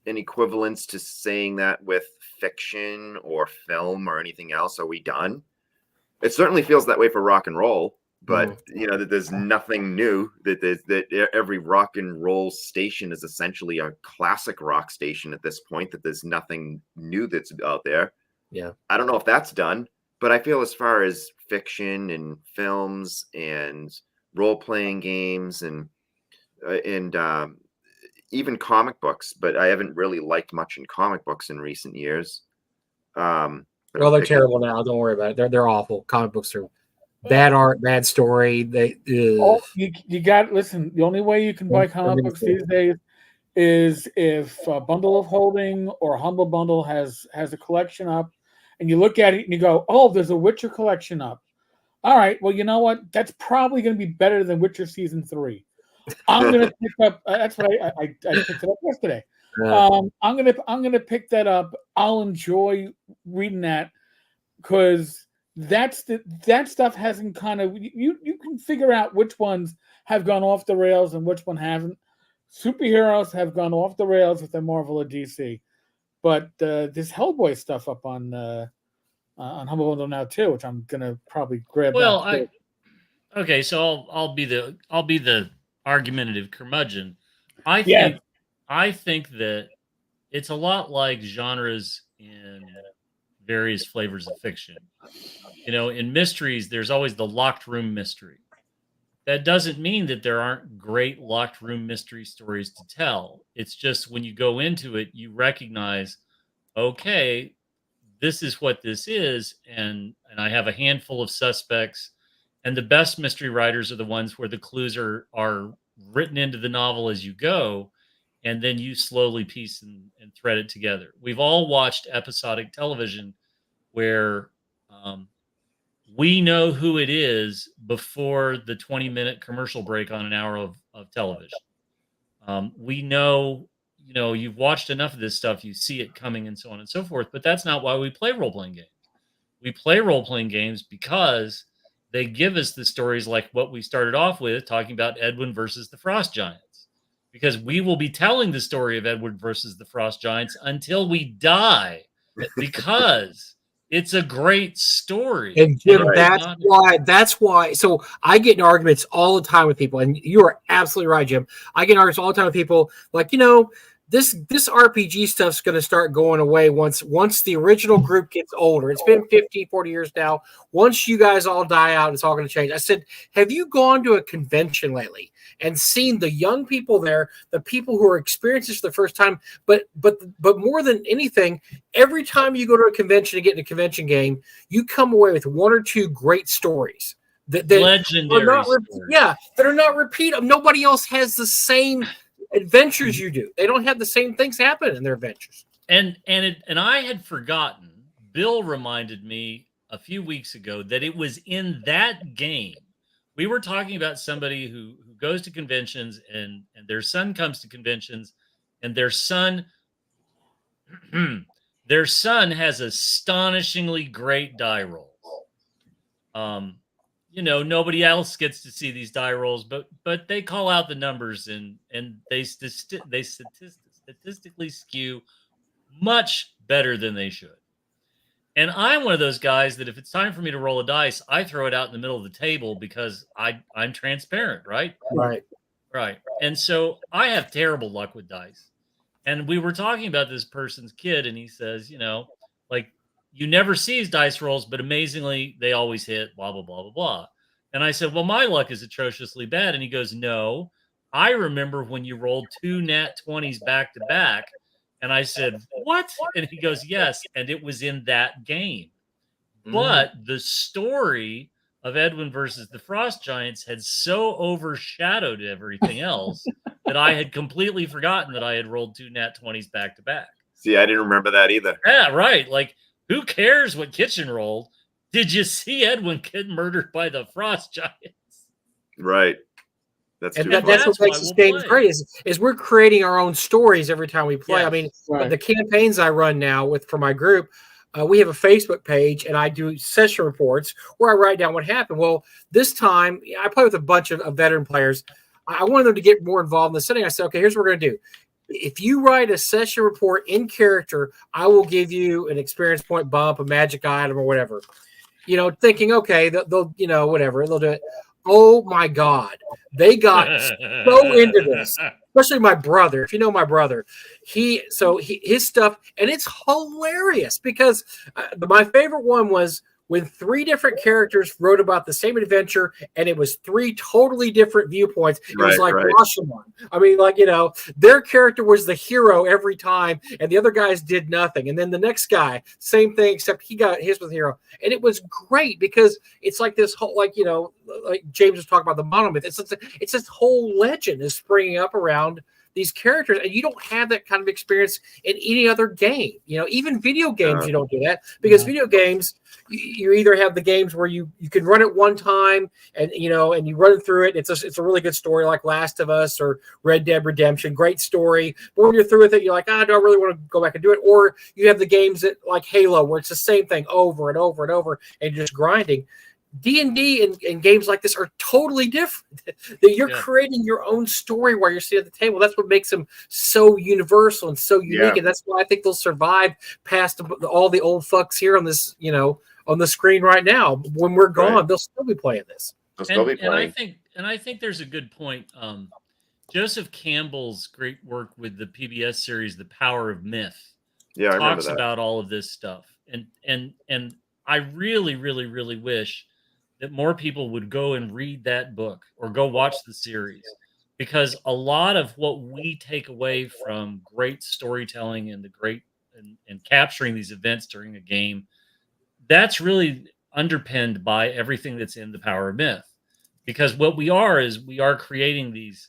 an equivalence to saying that with fiction or film or anything else. Are we done? It certainly feels that way for rock and roll, but that there's nothing new. That every rock and roll station is essentially a classic rock station at this point. That there's nothing new that's out there. Yeah, I don't know if that's done, but I feel as far as fiction and films and role-playing games and even comic books, but I haven't really liked much in comic books in recent years. Well, they're terrible now. Don't worry about it. They're awful. Comic books are bad art, bad story. You got listen. The only way you can buy comic books these days is if Bundle of Holding or Humble Bundle has a collection up, and you look at it and you go, "Oh, there's a Witcher collection up." All right, well, you know what? That's probably going to be better than Witcher Season 3. I'm going to pick up. That's what I picked it up yesterday. I'm gonna pick that up. I'll enjoy reading that because that stuff hasn't kind of you can figure out which ones have gone off the rails and which one haven't. Superheroes have gone off the rails with their Marvel or DC, but this Hellboy stuff up on Humble Bundle now too, which I'm gonna probably grab. Well, okay, so I'll be the argumentative curmudgeon. I think that it's a lot like genres in various flavors of fiction. In mysteries, there's always the locked room mystery. That doesn't mean that there aren't great locked room mystery stories to tell. It's just when you go into it, you recognize, okay, this is what this is, and I have a handful of suspects, and the best mystery writers are the ones where the clues are written into the novel as you go, and then you slowly piece and thread it together. We've all watched episodic television where we know who it is before the 20-minute commercial break on an hour of television. We know, you've watched enough of this stuff, you see it coming and so on and so forth, but that's not why we play role-playing games. We play role-playing games because they give us the stories like what we started off with, talking about Edwin versus the Frost Giants. Because we will be telling the story of Edward versus the Frost Giants until we die, because it's a great story. And Jim, that's why. So I get in arguments all the time with people, and you are absolutely right, Jim. I get in arguments all the time with people like, this RPG stuff's going to start going away once the original group gets older. It's been 50, 40 years now. Once you guys all die out, it's all going to change. I said, have you gone to a convention lately and seen the young people there, the people who are experiencing this for the first time? But more than anything, every time you go to a convention and get in a convention game, you come away with one or two great stories. Legendary stories. Yeah, that are not repeatable. Nobody else has the same adventures you do. They don't have the same things happen in their adventures. And I had forgotten. Bill reminded me a few weeks ago that it was in that game. We were talking about somebody who goes to conventions and their son comes to conventions, and their son has astonishingly great die rolls. Nobody else gets to see these die rolls, but they call out the numbers and they statistically skew much better than they should. And I'm one of those guys that if it's time for me to roll a dice, I throw it out in the middle of the table because I'm transparent, right? Right. And so I have terrible luck with dice. And we were talking about this person's kid, and he says, you never see his dice rolls, but amazingly, they always hit, blah, blah, blah, blah, blah. And I said, well, my luck is atrociously bad. And he goes, no, I remember when you rolled 2 nat 20s back to back. And I said, what? And he goes, yes. And it was in that game. But the story of Edwin versus the Frost Giants had so overshadowed everything else that I had completely forgotten that I had rolled 2 nat 20s back to back. See, I didn't remember that either. Yeah, right. Like, who cares what Kitchen rolled? Did you see Edwin get murdered by the Frost Giants? Right. That's And too that's funny. what makes this game great is we're creating our own stories every time we play. Yes. I mean, Right. the campaigns I run now for my group, we have a Facebook page, and I do session reports where I write down what happened. Well, this time I play with a bunch of veteran players. I wanted them to get more involved in the setting. I said, okay, here's what we're going to do. If you write a session report in character, I will give you an experience point bump, a magic item, or whatever. You know, thinking, okay, they'll you know, whatever, they'll do it. Oh my God, they got so into this. Especially my brother. If you know my brother, his stuff, and it's hilarious because my favorite one was when 3 different characters wrote about the same adventure, and it was 3 totally different viewpoints. It was like Rashomon. I mean, like, you know, their character was the hero every time, and the other guys did nothing. And then the next guy, same thing, except he got his with the hero. And it was great because it's like this whole, like, you know, like James was talking about the monomyth. It's this whole legend is springing up around these characters, and you don't have that kind of experience in any other game. You know, even video games, you don't do that because video games, you either have the games where you can run it one time and, you know, and you run it through it. It's a really good story like Last of Us or Red Dead Redemption, great story. But when you're through with it, you're like, do I really want to go back and do it? Or you have the games that like Halo where it's the same thing over and over and over and just grinding. D&D and games like this are totally different. That you're creating your own story while you're sitting at the table. That's what makes them so universal and so unique, and that's why I think they'll survive past all the old fucks here on this, you know, on the screen right now. When we're gone, they'll still be playing this. They'll still be playing. And I think there's a good point. Joseph Campbell's great work with the PBS series, The Power of Myth, talks about all of this stuff, and I really, really, really wish that more people would go and read that book or go watch the series, because a lot of what we take away from great storytelling and the great and capturing these events during a game, that's really underpinned by everything that's in The Power of Myth. Because what we are is we are creating these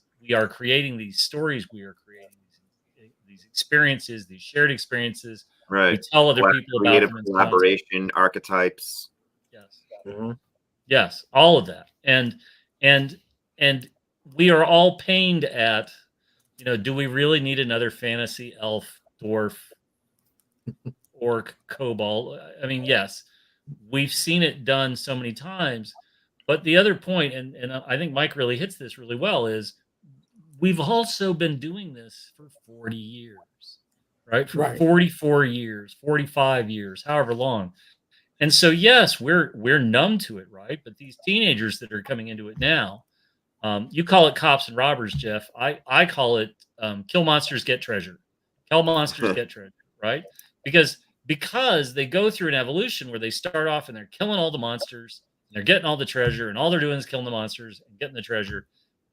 stories, we are creating these experiences, these shared experiences. Right. We tell other people about them. Collaboration, archetypes. Yes. Mm-hmm. Yes, all of that. And we are all pained at, you know, do we really need another fantasy elf, dwarf, orc, kobold? I mean, yes, we've seen it done so many times. But the other point, and I think Mike really hits this really well, is we've also been doing this for 40 years, right? For 44 years, 45 years, however long. And so, yes, we're numb to it, right? But these teenagers that are coming into it now, you call it cops and robbers, Jeff. I call it kill monsters, get treasure. Kill monsters, get treasure, right? Because they go through an evolution where they start off and they're killing all the monsters, and they're getting all the treasure, and all they're doing is killing the monsters and getting the treasure.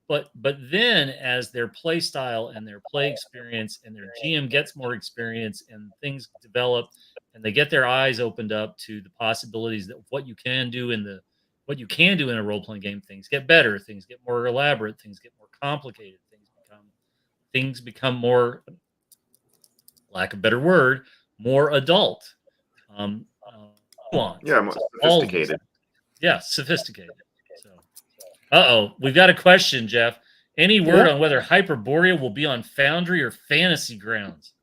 But then as their play style and their play experience and their GM gets more experience and things develop, and they get their eyes opened up to the possibilities that what you can do in a role-playing game, things get better, things get more elaborate, things get more complicated, things become more, lack of a better word, more adult. More sophisticated. Yeah, sophisticated. So, we've got a question, Jeff. Any word on whether Hyperborea will be on Foundry or Fantasy Grounds?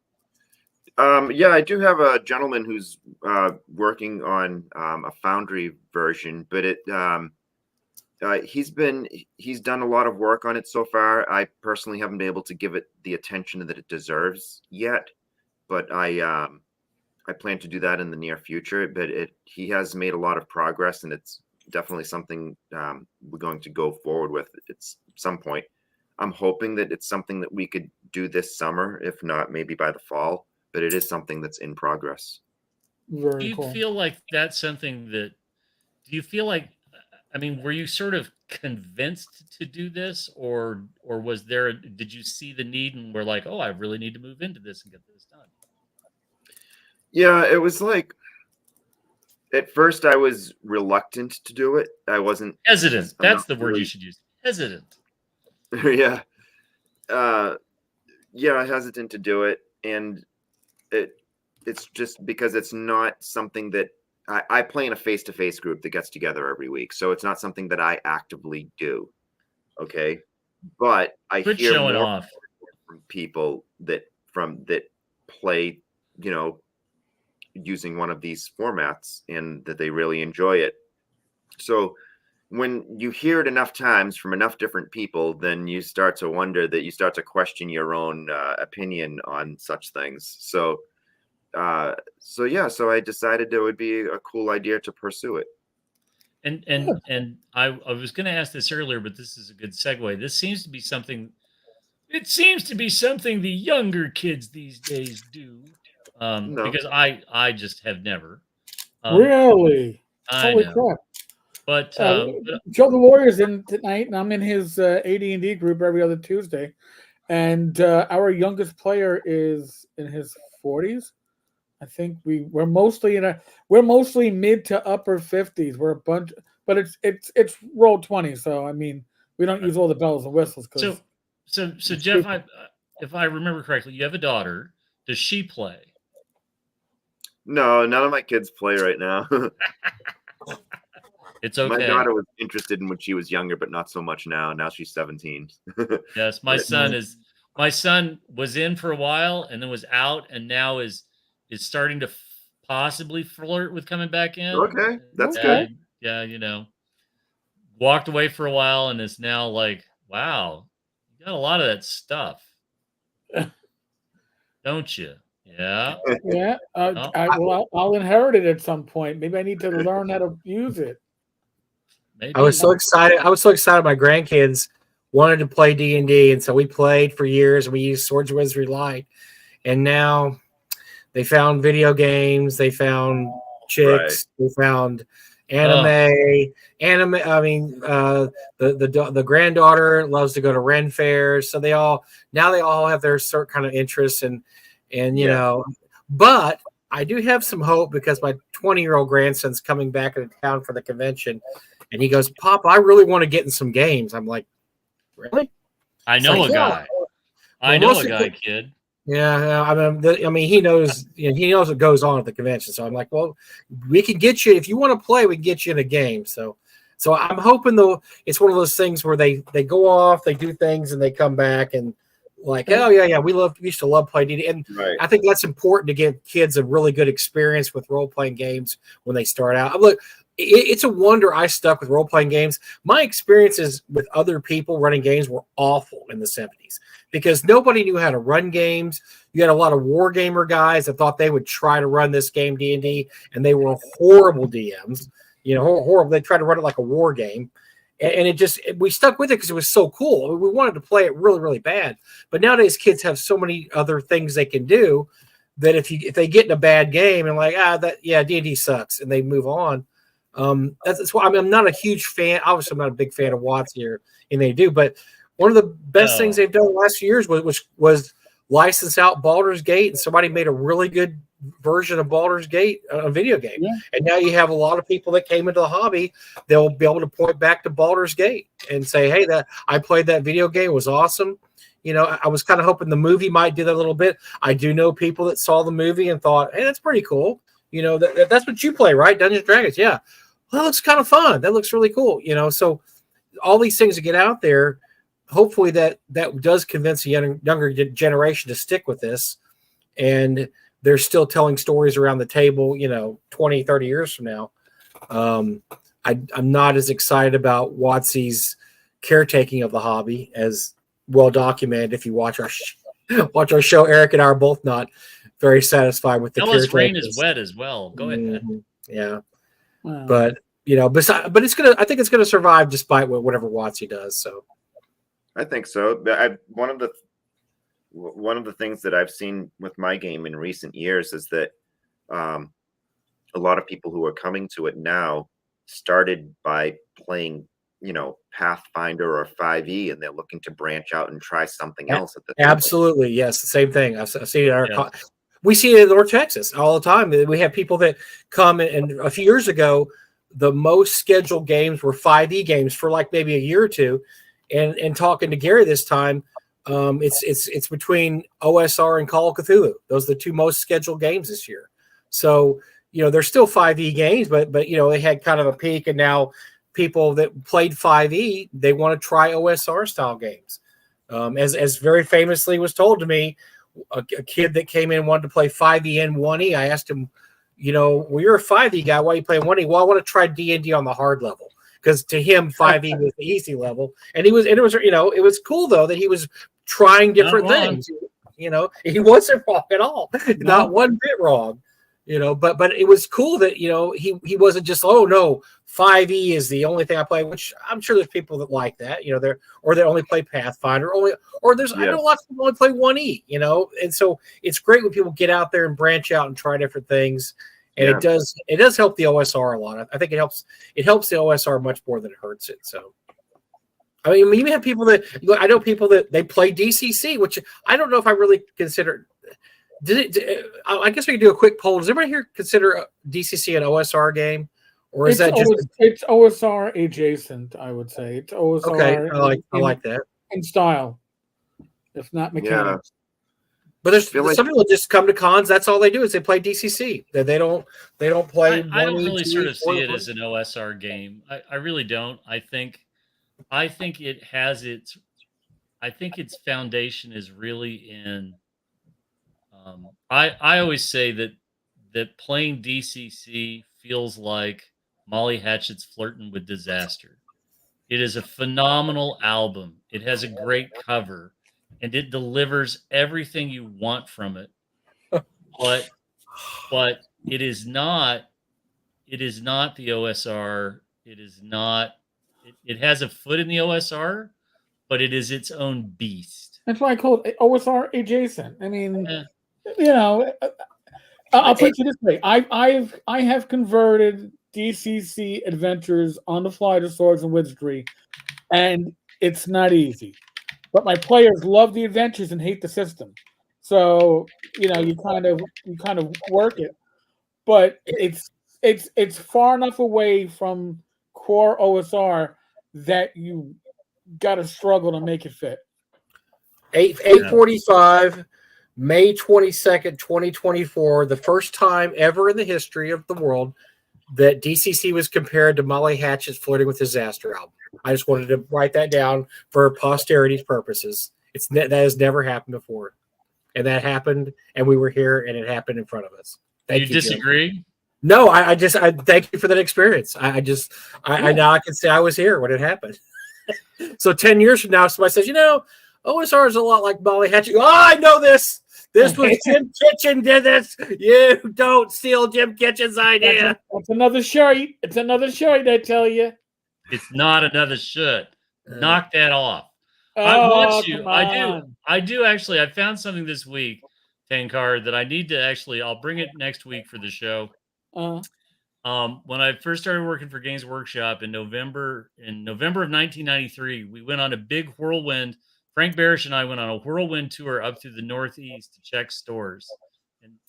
Yeah, I do have a gentleman who's working on a Foundry version, but he's done a lot of work on it so far. I personally haven't been able to give it the attention that it deserves yet, but I plan to do that in the near future. But he has made a lot of progress, and it's definitely something we're going to go forward with at some point. I'm hoping that it's something that we could do this summer, if not maybe by the fall. But it is something that's in progress. Very cool. Feel like that's something that? Do you feel like? I mean, were you sort of convinced to do this, or was there? Did you see the need and were like, oh, I really need to move into this and get this done? Yeah, it was like At first, I was reluctant to do it. I wasn't Hesitant. I'm That's not the word really- you should use. Hesitant. yeah, hesitant to do it, and it's just because it's not something that I play in a face-to-face group that gets together every week, so it's not something that I actively do. Okay, but I Quit hear showing more off. from people that play, using one of these formats, and that they really enjoy it. So when you hear it enough times from enough different people, then you start to wonder, that you start to question your own opinion on such things. So I decided it would be a cool idea to pursue it. And I was going to ask this earlier, but this is a good segue. This seems to be something. It seems to be something the younger kids these days do. No. Because I just have never. Really? I Holy know. crap. But Joe the Warrior's in tonight, and I'm in his AD&D group every other Tuesday. And our youngest player is in his 40s. I think we're mostly mid to upper 50s. We're a bunch, but it's roll 20. So I mean, we don't use all the bells and whistles. So Jeff, if I remember correctly, you have a daughter. Does she play? No, none of my kids play right now. It's okay. My daughter was interested in when she was younger, but not so much now. Now she's 17. Yes, my son was in for a while and then was out, and now is starting to possibly flirt with coming back in. Okay, that's Okay. good. Yeah, walked away for a while and is now like, wow, you got a lot of that stuff, don't you? Yeah. Yeah, Oh. I'll inherit it at some point. Maybe I need to learn how to use it. Maybe. I was so excited. My grandkids wanted to play D&D, and so we played for years. We used Swords of Wizardry Light, and now they found video games. They found chicks. They found anime. I mean, the granddaughter loves to go to Ren fairs. So they all have their certain kind of interests, and you know. But I do have some hope, because my 20-year-old grandson's coming back into town for the convention. And he goes, "Pop, I really want to get in some games." I'm like, "Really?" I know a guy. I know a guy, kid. Yeah, I mean, he knows. He knows what goes on at the convention. So I'm like, "Well, we can get you, if you want to play. We can get you in a game." So I'm hoping, though, it's one of those things where they go off, they do things, and they come back and like, "Oh yeah, we used to love playing D&D." And I think that's important to give kids a really good experience with role playing games when they start out. Look. It's a wonder I stuck with role-playing games. My experiences with other people running games were awful in the 70s, because nobody knew how to run games. You had a lot of war gamer guys that thought they would try to run this game D&D, and they were horrible DMs. Horrible. They tried to run it like a war game. And we stuck with it because it was so cool. We wanted to play it really, really bad. But nowadays, kids have so many other things they can do that if they get in a bad game and like, D&D sucks, and they move on. That's why I'm not a huge fan. Obviously, I'm not a big fan of WotC and they do, but one of the best things they've done the last few years was license out Baldur's Gate, and somebody made a really good version of Baldur's Gate, a video game. Yeah. And now you have a lot of people that came into the hobby. They'll be able to point back to Baldur's Gate and say, "Hey, that I played that video game, it was awesome." I was kind of hoping the movie might do that a little bit. I do know people that saw the movie and thought, "Hey, that's pretty cool." That's what you play, right? Dungeons & Dragons. Yeah. Well, that looks kind of fun. That looks really cool. So all these things to get out there, hopefully that does convince the younger generation to stick with this. And they're still telling stories around the table, 20, 30 years from now. I'm not as excited about WotC's caretaking of the hobby as well documented. If you watch our show, Eric and I are both not very satisfied with the Ellis Rain is wet as well. Go ahead. Yeah. Wow. But it's gonna. I think it's gonna survive despite whatever WotC does. So, I think so. One of the things that I've seen with my game in recent years is that a lot of people who are coming to it now started by playing, Pathfinder or 5e, and they're looking to branch out and try something else at the absolutely, yes, the same thing. I've seen our We see it in North Texas all the time. We have people that come, and a few years ago, the most scheduled games were 5e games for like maybe a year or two. And talking to Gary this time, it's between OSR and Call of Cthulhu. Those are the two most scheduled games this year. So, there's still 5e games, but they had kind of a peak, and now people that played 5e, they want to try OSR style games. As very famously was told to me, a kid that came in wanted to play 5e and 1e. I asked him, well, you're a 5e guy. Why are you playing 1e? Well, I want to try D&D on the hard level, because to him 5e was the easy level. And it was cool though that he was trying different things. He wasn't wrong at all, not one bit wrong. But it was cool that he wasn't just, oh no, 5e is the only thing I play, which I'm sure there's people that like that, they only play Pathfinder, I know lots of people only play 1e, and so it's great when people get out there and branch out and try different things, and it does help the OSR a lot. I think it helps the OSR much more than it hurts it. So I mean, you have people I know people that they play DCC, which I don't know if I really consider. I guess we could do a quick poll. Does everybody here consider DCC an OSR game, or is it's OSR adjacent? I would say it's OSR. Okay, I like that in style, if not mechanics. But there's some people that just come to cons. That's all they do is they play DCC. They don't play. I don't really sort of see it as an OSR game. I really don't. I think it has its. I think its foundation is really in. I always say that playing DCC feels like Molly Hatchet's Flirting with Disaster. It is a phenomenal album. It has a great cover, and it delivers everything you want from it. But it is not the OSR. It is not. It has a foot in the OSR, but it is its own beast. That's why I call it OSR adjacent. I mean. I'll put it this way: I have converted DCC adventures on the fly to Swords and Wizardry, and it's not easy. But my players love the adventures and hate the system, so you kind of work it. But it's far enough away from core OSR that you got to struggle to make it fit. 8:45. May 22nd, 2024, the first time ever in the history of the world that DCC was compared to Molly Hatchet's Flirting with Disaster album. I just wanted to write that down for posterity's purposes. That has never happened before. And that happened, and we were here, and it happened in front of us. Thank you. Disagree? Jim. No, I thank you for that experience. I now I can say I was here when it happened. So 10 years from now, somebody says, OSR is a lot like Molly Hatchet. Oh, I know this. This was Jim Kitchen did this. You don't steal Jim Kitchen's idea. That's another shirt. It's another shirt, I tell you. It's not another shirt. Knock that off. I want you. I do actually. I found something this week, Tenkar, that I need to actually. I'll bring it next week for the show. When I first started working for Games Workshop in November of 1993, we went on a big whirlwind. Frank Barish and I went on a whirlwind tour up through the Northeast to check stores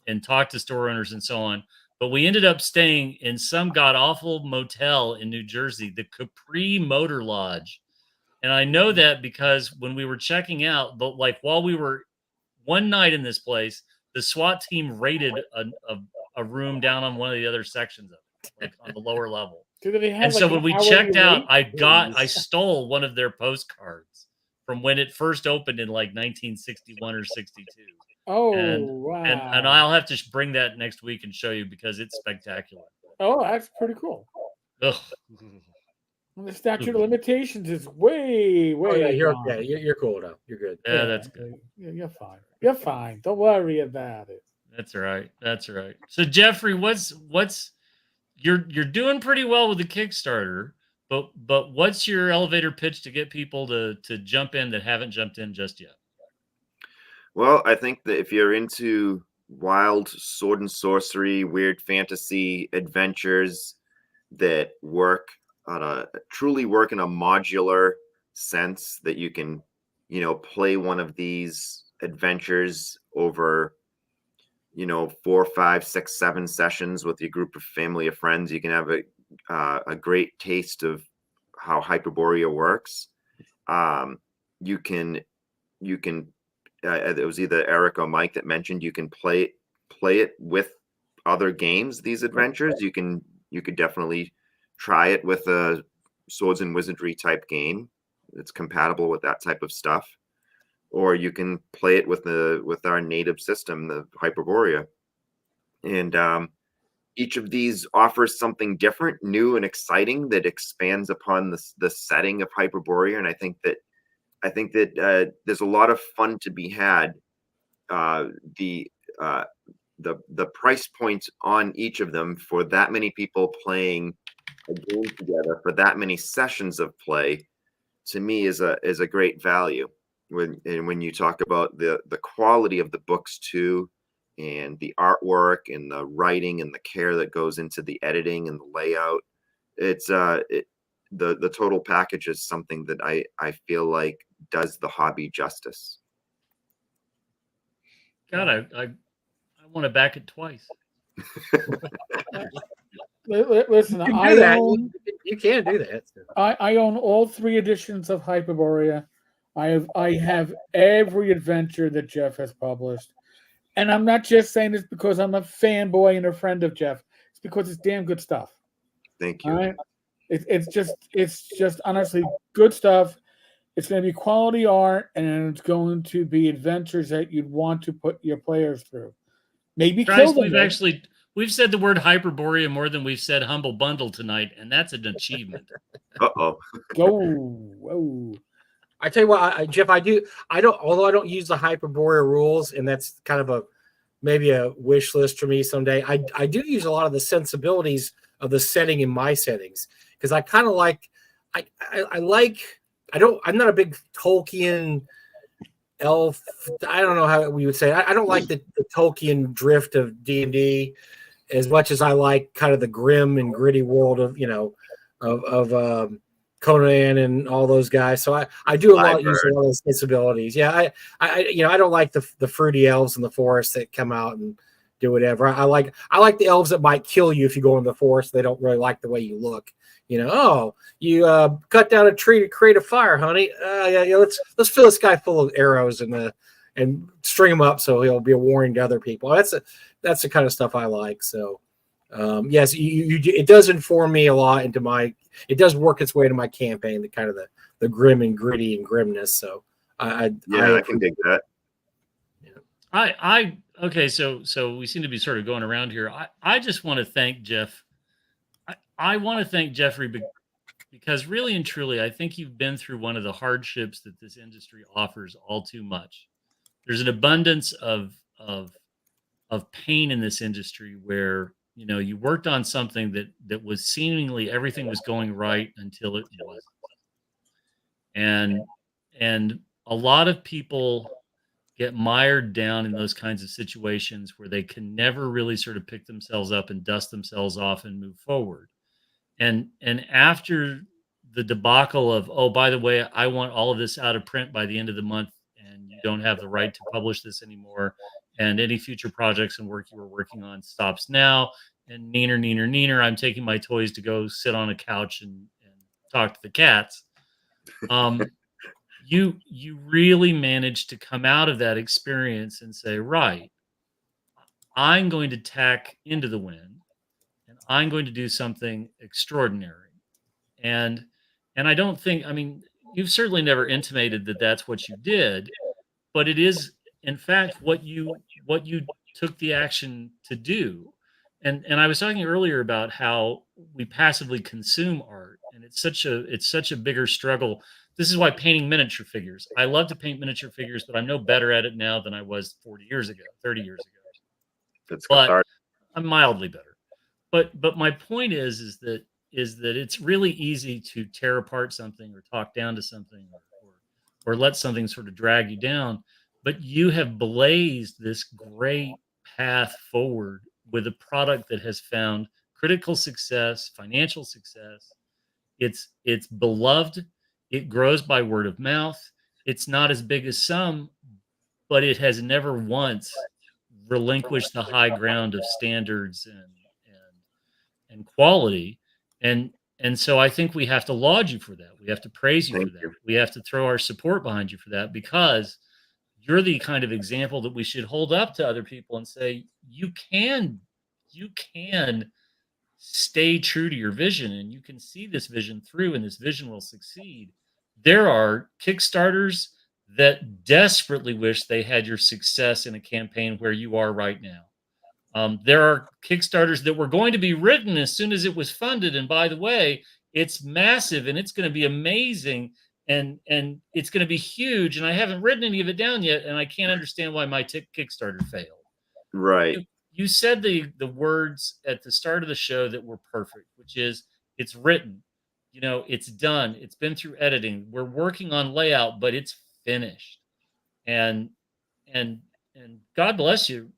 and talk to store owners and so on. But we ended up staying in some god-awful motel in New Jersey, the Capri Motor Lodge. And I know that because when we were checking out, but like while we were one night in this place, the SWAT team raided a room down on one of the other sections of it, like on the lower level. And so when we checked out, I stole one of their postcards from when it first opened in like 1961 or 62. Oh, wow. And I'll have to bring that next week and show you because it's spectacular. Oh, that's pretty cool. Ugh. The statute of limitations is way. Oh, yeah, you're okay. You're cool now. You're good. Yeah, that's good. You're fine. You're fine. Don't worry about it. That's right. That's right. So Jeffrey, what's you're doing pretty well with the Kickstarter. But what's your elevator pitch to get people to jump in that haven't jumped in just yet? Well, I think that if you're into wild sword and sorcery, weird fantasy adventures that truly work in a modular sense, that you can, play one of these adventures over, 4, 5, 6, 7 sessions with your group of family or friends, you can have a great taste of how Hyperborea works. You can it was either Eric or Mike that mentioned you can play it with other games. These adventures, you could definitely try it with a swords and wizardry type game that's compatible with that type of stuff, or you can play it with our native system, the Hyperborea. And each of these offers something different, new and exciting that expands upon the setting of Hyperborea. And I think that there's a lot of fun to be had. The price points on each of them for that many people playing a game together for that many sessions of play, to me is a great value. When you talk about the quality of the books too, and the artwork and the writing and the care that goes into the editing and the layout, it's the total package is something that I feel like does the hobby justice. God, I want to back it twice. Listen, You can do that. You can do that. I own all 3 editions of Hyperborea. I have every adventure that Jeff has published. And I'm not just saying this because I'm a fanboy and a friend of Jeff. It's because it's damn good stuff. Thank you. All right? It's just honestly good stuff. It's going to be quality art, and it's going to be adventures that you'd want to put your players through. Maybe Guys, kill them. we've said the word Hyperborea more than we've said Humble Bundle tonight, and that's an achievement. Uh-oh. Whoa. I tell you what, Jeff, although I don't use the Hyperborea rules, and that's kind of maybe a wish list for me someday. I do use a lot of the sensibilities of the setting in my settings, because I kind of like, I'm not a big Tolkien elf. I don't know how we would say it. I don't like the Tolkien drift of D&D as much as I like kind of the grim and gritty world of, Conan and all those guys. So I do use a lot of those sensibilities. Yeah. I don't like the fruity elves in the forest that come out and do whatever. I like the elves that might kill you if you go in the forest. They don't really like the way you look. You cut down a tree to create a fire, honey. Let's fill this guy full of arrows and string him up so he'll be a warning to other people. That's the kind of stuff I like. So yes, it does inform me a lot it does work its way into my campaign, the kind of the grim and gritty and grimness. So I can dig that. Yeah. Okay, so we seem to be sort of going around here. I just want to thank Jeff. I want to thank Jeffrey because really and truly, I think you've been through one of the hardships that this industry offers all too much. There's an abundance of pain in this industry where you worked on something that was seemingly everything was going right until it wasn't, and a lot of people get mired down in those kinds of situations where they can never really sort of pick themselves up and dust themselves off and move forward. And after the debacle of, oh, by the way, I want all of this out of print by the end of the month, and you don't have the right to publish this anymore, and any future projects and work you were working on stops now, and neener, I'm taking my toys to go sit on a couch and talk to the cats. You really managed to come out of that experience and say, right, I'm going to tack into the wind, and I'm going to do something extraordinary. And I don't think, you've certainly never intimated that that's what you did, but it is in fact what you took the action to do. And I was talking earlier about how we passively consume art, and it's such a bigger struggle. This is why painting miniature figures. I love to paint miniature figures, but I'm no better at it now than I was 40 years ago, 30 years ago. But I'm mildly better. But my point is that it's really easy to tear apart something or talk down to something or let something sort of drag you down. But you have blazed this great path forward with a product that has found critical success, financial success. It's beloved. It grows by word of mouth. It's not as big as some, but it has never once relinquish the high ground of standards and quality. And so I think we have to laud you for that. We have to praise you Thank for that. you. We have to throw our support behind you for that, because you're the kind of example that we should hold up to other people and say, you can stay true to your vision, and you can see this vision through, and this vision will succeed. There are Kickstarters that desperately wish they had your success in a campaign where you are right now. There are Kickstarters that were going to be written as soon as it was funded, and by the way, it's massive and it's going to be amazing, and it's going to be huge. And I haven't written any of it down yet, and I can't understand why my Kickstarter failed. Right. You said the words at the start of the show that were perfect, which is, it's written, it's done, it's been through editing, we're working on layout, but it's finished. And and God bless you.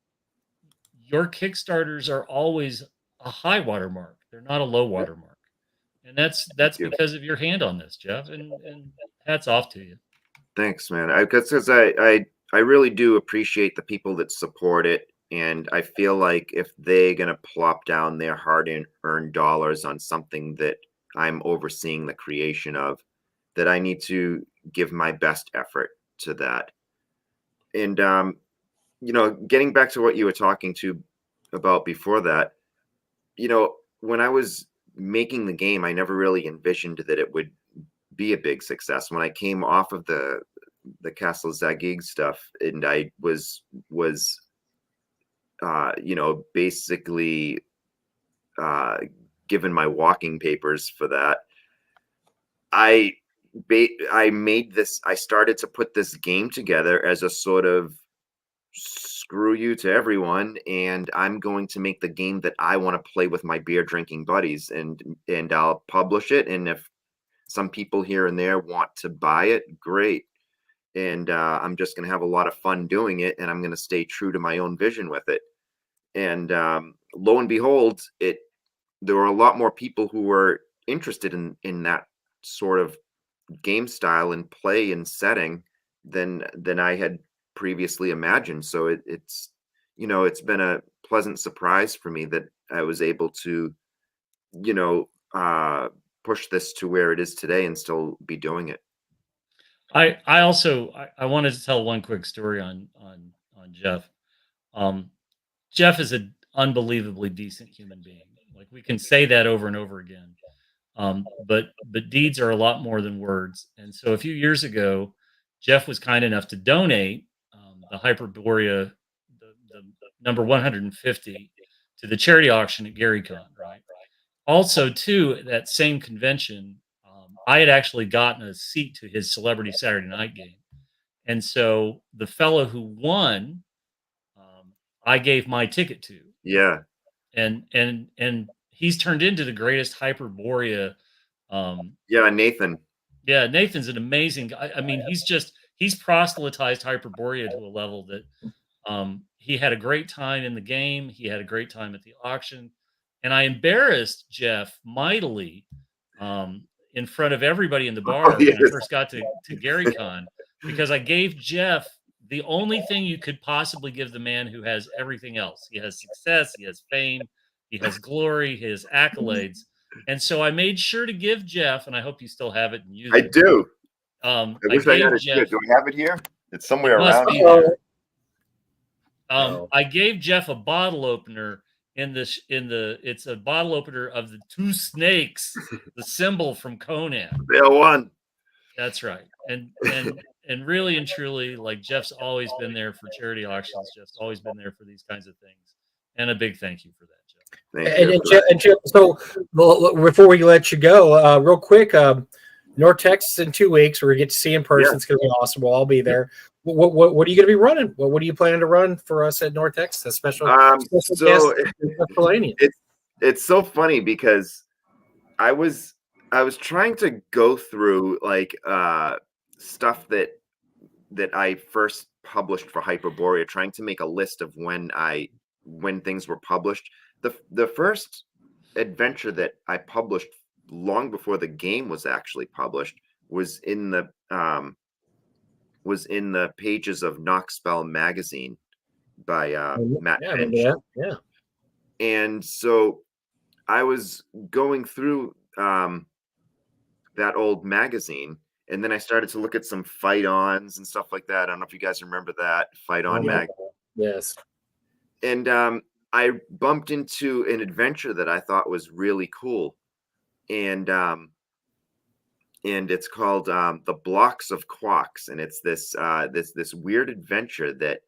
Your Kickstarters are always a high water mark. They're not a low water mark. And that's you. because of your hand on this, Jeff. And hats off to you. Thanks, man. Because I really do appreciate the people that support it. And I feel like if they're going to plop down their hard-earned dollars on something that I'm overseeing the creation of, that I need to give my best effort to that. And, getting back to what you were talking about before that, when I was making the game, I never really envisioned that it would be a big success. When I came off of the Castle Zagyg stuff, and I was basically given my walking papers for that, I started to put this game together as a sort of screw you to everyone, and I'm going to make the game that I want to play with my beer drinking buddies, and I'll publish it, and if some people here and there want to buy it, great. And I'm just going to have a lot of fun doing it, and I'm going to stay true to my own vision with it. And lo and behold, there were a lot more people who were interested in that sort of game style and play and setting than I had previously imagined. So it's been a pleasant surprise for me that I was able to push this to where it is today and still be doing it. I wanted to tell one quick story on Jeff. Jeff is an unbelievably decent human being. Like, we can say that over and over again. But deeds are a lot more than words. And so a few years ago, Jeff was kind enough to donate the Hyperborea, the number 150, to the charity auction at GaryCon, right? Also, too, at that same convention, I had actually gotten a seat to his Celebrity Saturday Night game. And so the fellow who won, I gave my ticket to. Yeah. And he's turned into the greatest Hyperborea. Yeah, Nathan. Yeah, Nathan's an amazing guy. I mean, he's proselytized Hyperborea to a level that he had a great time in the game. He had a great time at the auction. And I embarrassed Jeff mightily in front of everybody in the bar when I first got to GaryCon, because I gave Jeff the only thing you could possibly give the man who has everything else. He has success, he has fame, he has glory, he has accolades. And so I made sure to give Jeff, and I hope you still have it and use it. I do. I wish I had it Jeff, here. Do I have it here? It's somewhere around here. here. I gave Jeff a bottle opener it's a bottle opener of the two snakes, the symbol from Conan. Bill one. That's right. And really and truly, like, Jeff's always been there for charity auctions. Jeff's always been there for these kinds of things. And a big thank you for that, Jeff. And Jeff, so before we let you go, real quick, North Texas in 2 weeks. We're going to get to see in person. Yeah. It's going to be awesome. We'll all be there. What are you going to be running? What are you planning to run for us at North Texas? A special guest, Jeff Talanian. It's so funny because I was trying to go through like stuff that I first published for Hyperborea, trying to make a list of when things were published. The first adventure that I published long before the game was actually published was in the pages of Knockspell magazine, by Matt Yeah, Finch. yeah. And so I was going through that old magazine, and then I started to look at some fight-ons and stuff like that. I don't know if you guys remember that fight-on mag. Yes. And I bumped into an adventure that I thought was really cool, and it's called The Blocks of Quacks, and it's this this weird adventure that,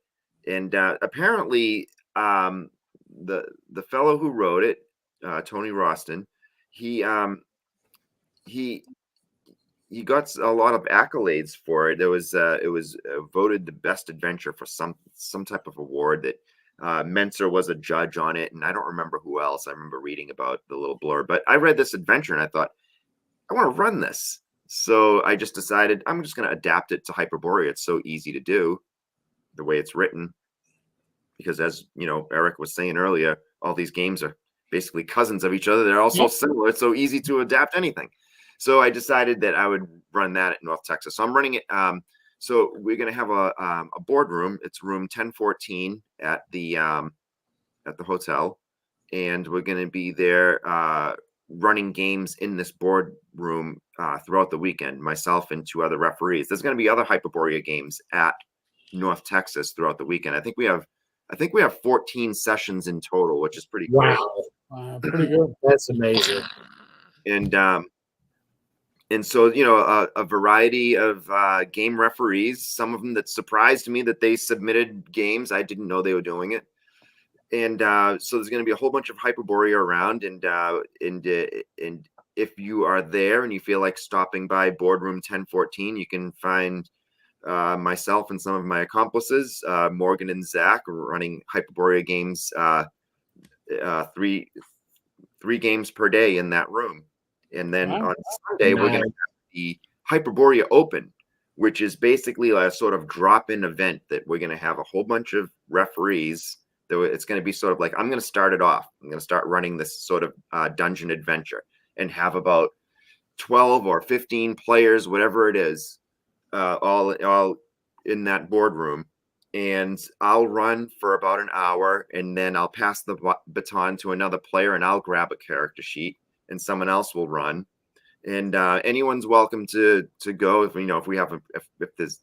and apparently the fellow who wrote it, Tony Roston, he he got a lot of accolades for it. It was voted the best adventure for some type of award that Mentor was a judge on it, and I don't remember who else. I remember reading about the little blurb, but I read this adventure and I thought, I want to run this. So I just decided I'm just going to adapt it to Hyperborea. It's so easy to do the way it's written, because as you know, Eric was saying earlier, all these games are basically cousins of each other. They're all so similar. It's so easy to adapt anything. So I decided that I would run that at North Texas. So I'm running it. So we're going to have a boardroom. It's room 1014 at the hotel, and we're going to be there running games in this boardroom throughout the weekend. Myself and 2 other referees. There's going to be other Hyperborea games at North Texas throughout the weekend. I think we have 14 sessions in total, which is pretty great. Wow, pretty good. That's amazing. And so, you know, a variety of game referees, some of them that surprised me that they submitted games. I didn't know they were doing it. And so there's going to be a whole bunch of Hyperborea around. And if you are there and you feel like stopping by Boardroom 1014, you can find myself and some of my accomplices, Morgan and Zach, running Hyperborea games, 3 games per day in that room. And then on Sunday, we're going to have the Hyperborea Open, which is basically a sort of drop-in event that we're going to have a whole bunch of referees. It's going to be sort of like, I'm going to start it off. I'm going to start running this sort of dungeon adventure and have about 12 or 15 players, whatever it is, all in that boardroom. And I'll run for about an hour, and then I'll pass the baton to another player, and I'll grab a character sheet, and someone else will run. And anyone's welcome to go if we have if there's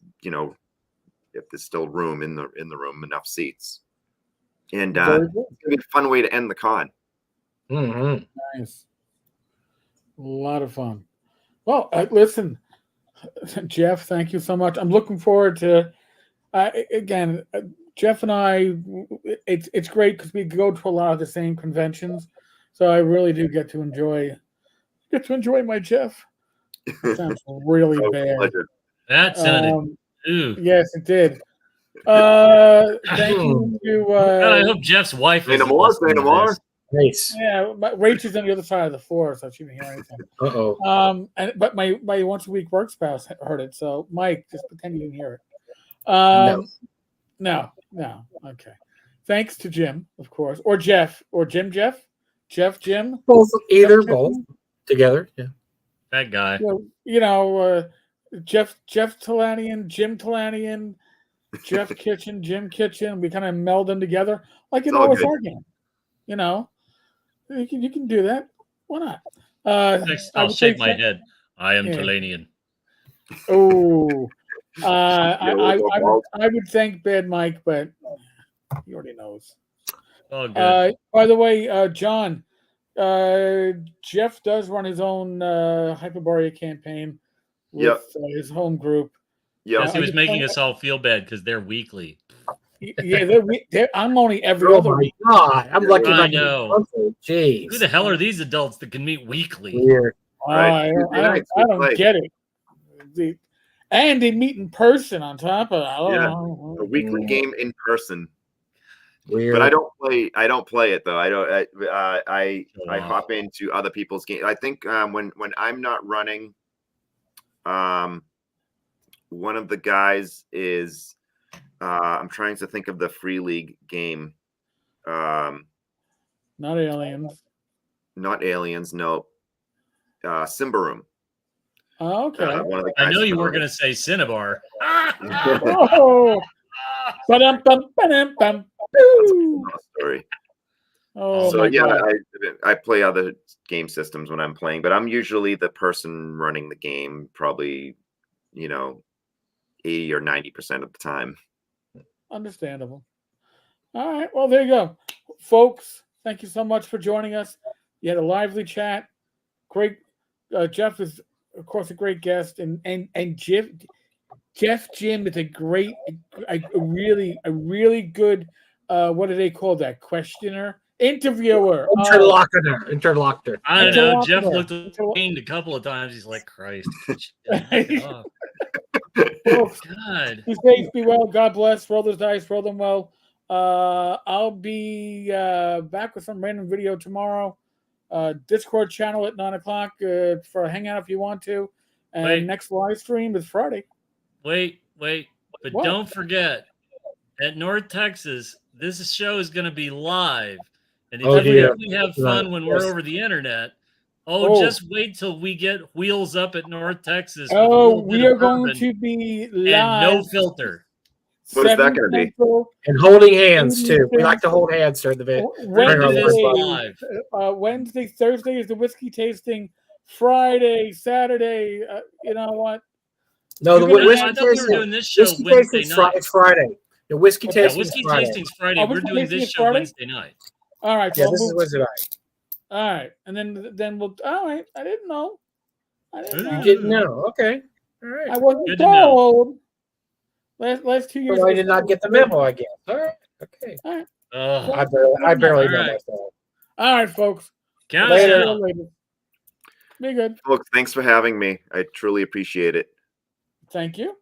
still room in the room, enough seats. And it's gonna be a fun way to end the con. Mm-hmm. Nice, a lot of fun. Well, listen, Jeff, thank you so much. I'm looking forward to again. Jeff and I, it's great because we go to a lot of the same conventions, so I really do get to enjoy my Jeff. That sounds really bad. That sounded. Yes, it did. Thank you to. God, I hope Jeff's wife is listening to this. Nice. Yeah, Rachel's on the other side of the floor, so she didn't hear anything. But my once a week work spouse heard it. So Mike, just pretend you didn't hear it. No. Okay. Thanks to Jim, of course, or Jeff, or Jim. Both, both together. Yeah. That guy. Jeff Talanian, Jim Talanian, Jeff Kitchen, Jim Kitchen. We kind of meld them together like an OSR game. You can do that. Why not? Next, I'll shake my head. I am Talanian. Oh, I would thank Bad Mike, but he already knows. Oh, good. By the way, John, Jeff does run his own Hyperborea campaign with his home group. Yes, he was making us all feel bad because they're weekly. Yeah, I'm only every other week. God, I'm lucky. I know. Jeez, who the hell are these adults that can meet weekly? Weird. I don't get it. And they meet in person on top of a weekly game in person. Weird. But I don't play it though. I hop into other people's games. I think when I'm not running, one of the guys is I'm trying to think of the Free League game. Not Aliens. Not Aliens, no. Simbaroom. Oh, okay. One of the guys I know you weren't going to say Cinnabar. Oh. another story. Oh, So my yeah, God. I play other game systems when I'm playing, but I'm usually the person running the game, probably 80 or 90% of the time. Understandable. All right. Well, there you go. Folks, thank you so much for joining us. You had a lively chat. Great. Jeff is, of course, a great guest. And Jeff Jim is a really good, what do they call that? Questioner? Interviewer. Interlocutor. I don't know. Jeff Interlocutor. looked pained a couple of times. He's like, Christ, knock it off. Folks, God. be safe, be well. God bless. Roll those dice, roll them well. I'll be back with some random video tomorrow. Discord channel at 9:00 for a hangout if you want to. And Wait. next live stream is Friday. Wait. But What? don't forget, at North Texas, this show is going to be live. And if Oh, you dear. think we have fun Right. when Yes. we're over the internet, Oh. just wait till we get wheels up at North Texas. With a Oh, little we bit are of going bourbon to be and live. no filter. What is that 7 gonna be? Central, And holding hands too. We like to hold hands during the video. We're going to do this Wednesday, live. Wednesday, Thursday is the whiskey tasting. Friday, Saturday. You know what? No, the You're gonna whiskey I thought we were tasting. doing this show Whiskey Wednesday tasting's night. It's Friday. The whiskey Yeah, Yeah, tasting whiskey is Friday. tasting's Friday. Oh, We're whiskey doing tasting this is show Friday? Wednesday night. All right. Yeah, So this I'll is move- Wednesday night. all right, and then we'll. All right. I didn't know. You didn't know. Okay. All right. I wasn't Good to know. told. Last 2 years. So I did not get the memo, I guess. All right. Okay. Ugh. I barely All know right. myself. All right, folks. Count Later. us out. Later. Be good. Folks, thanks for having me. I truly appreciate it. Thank you.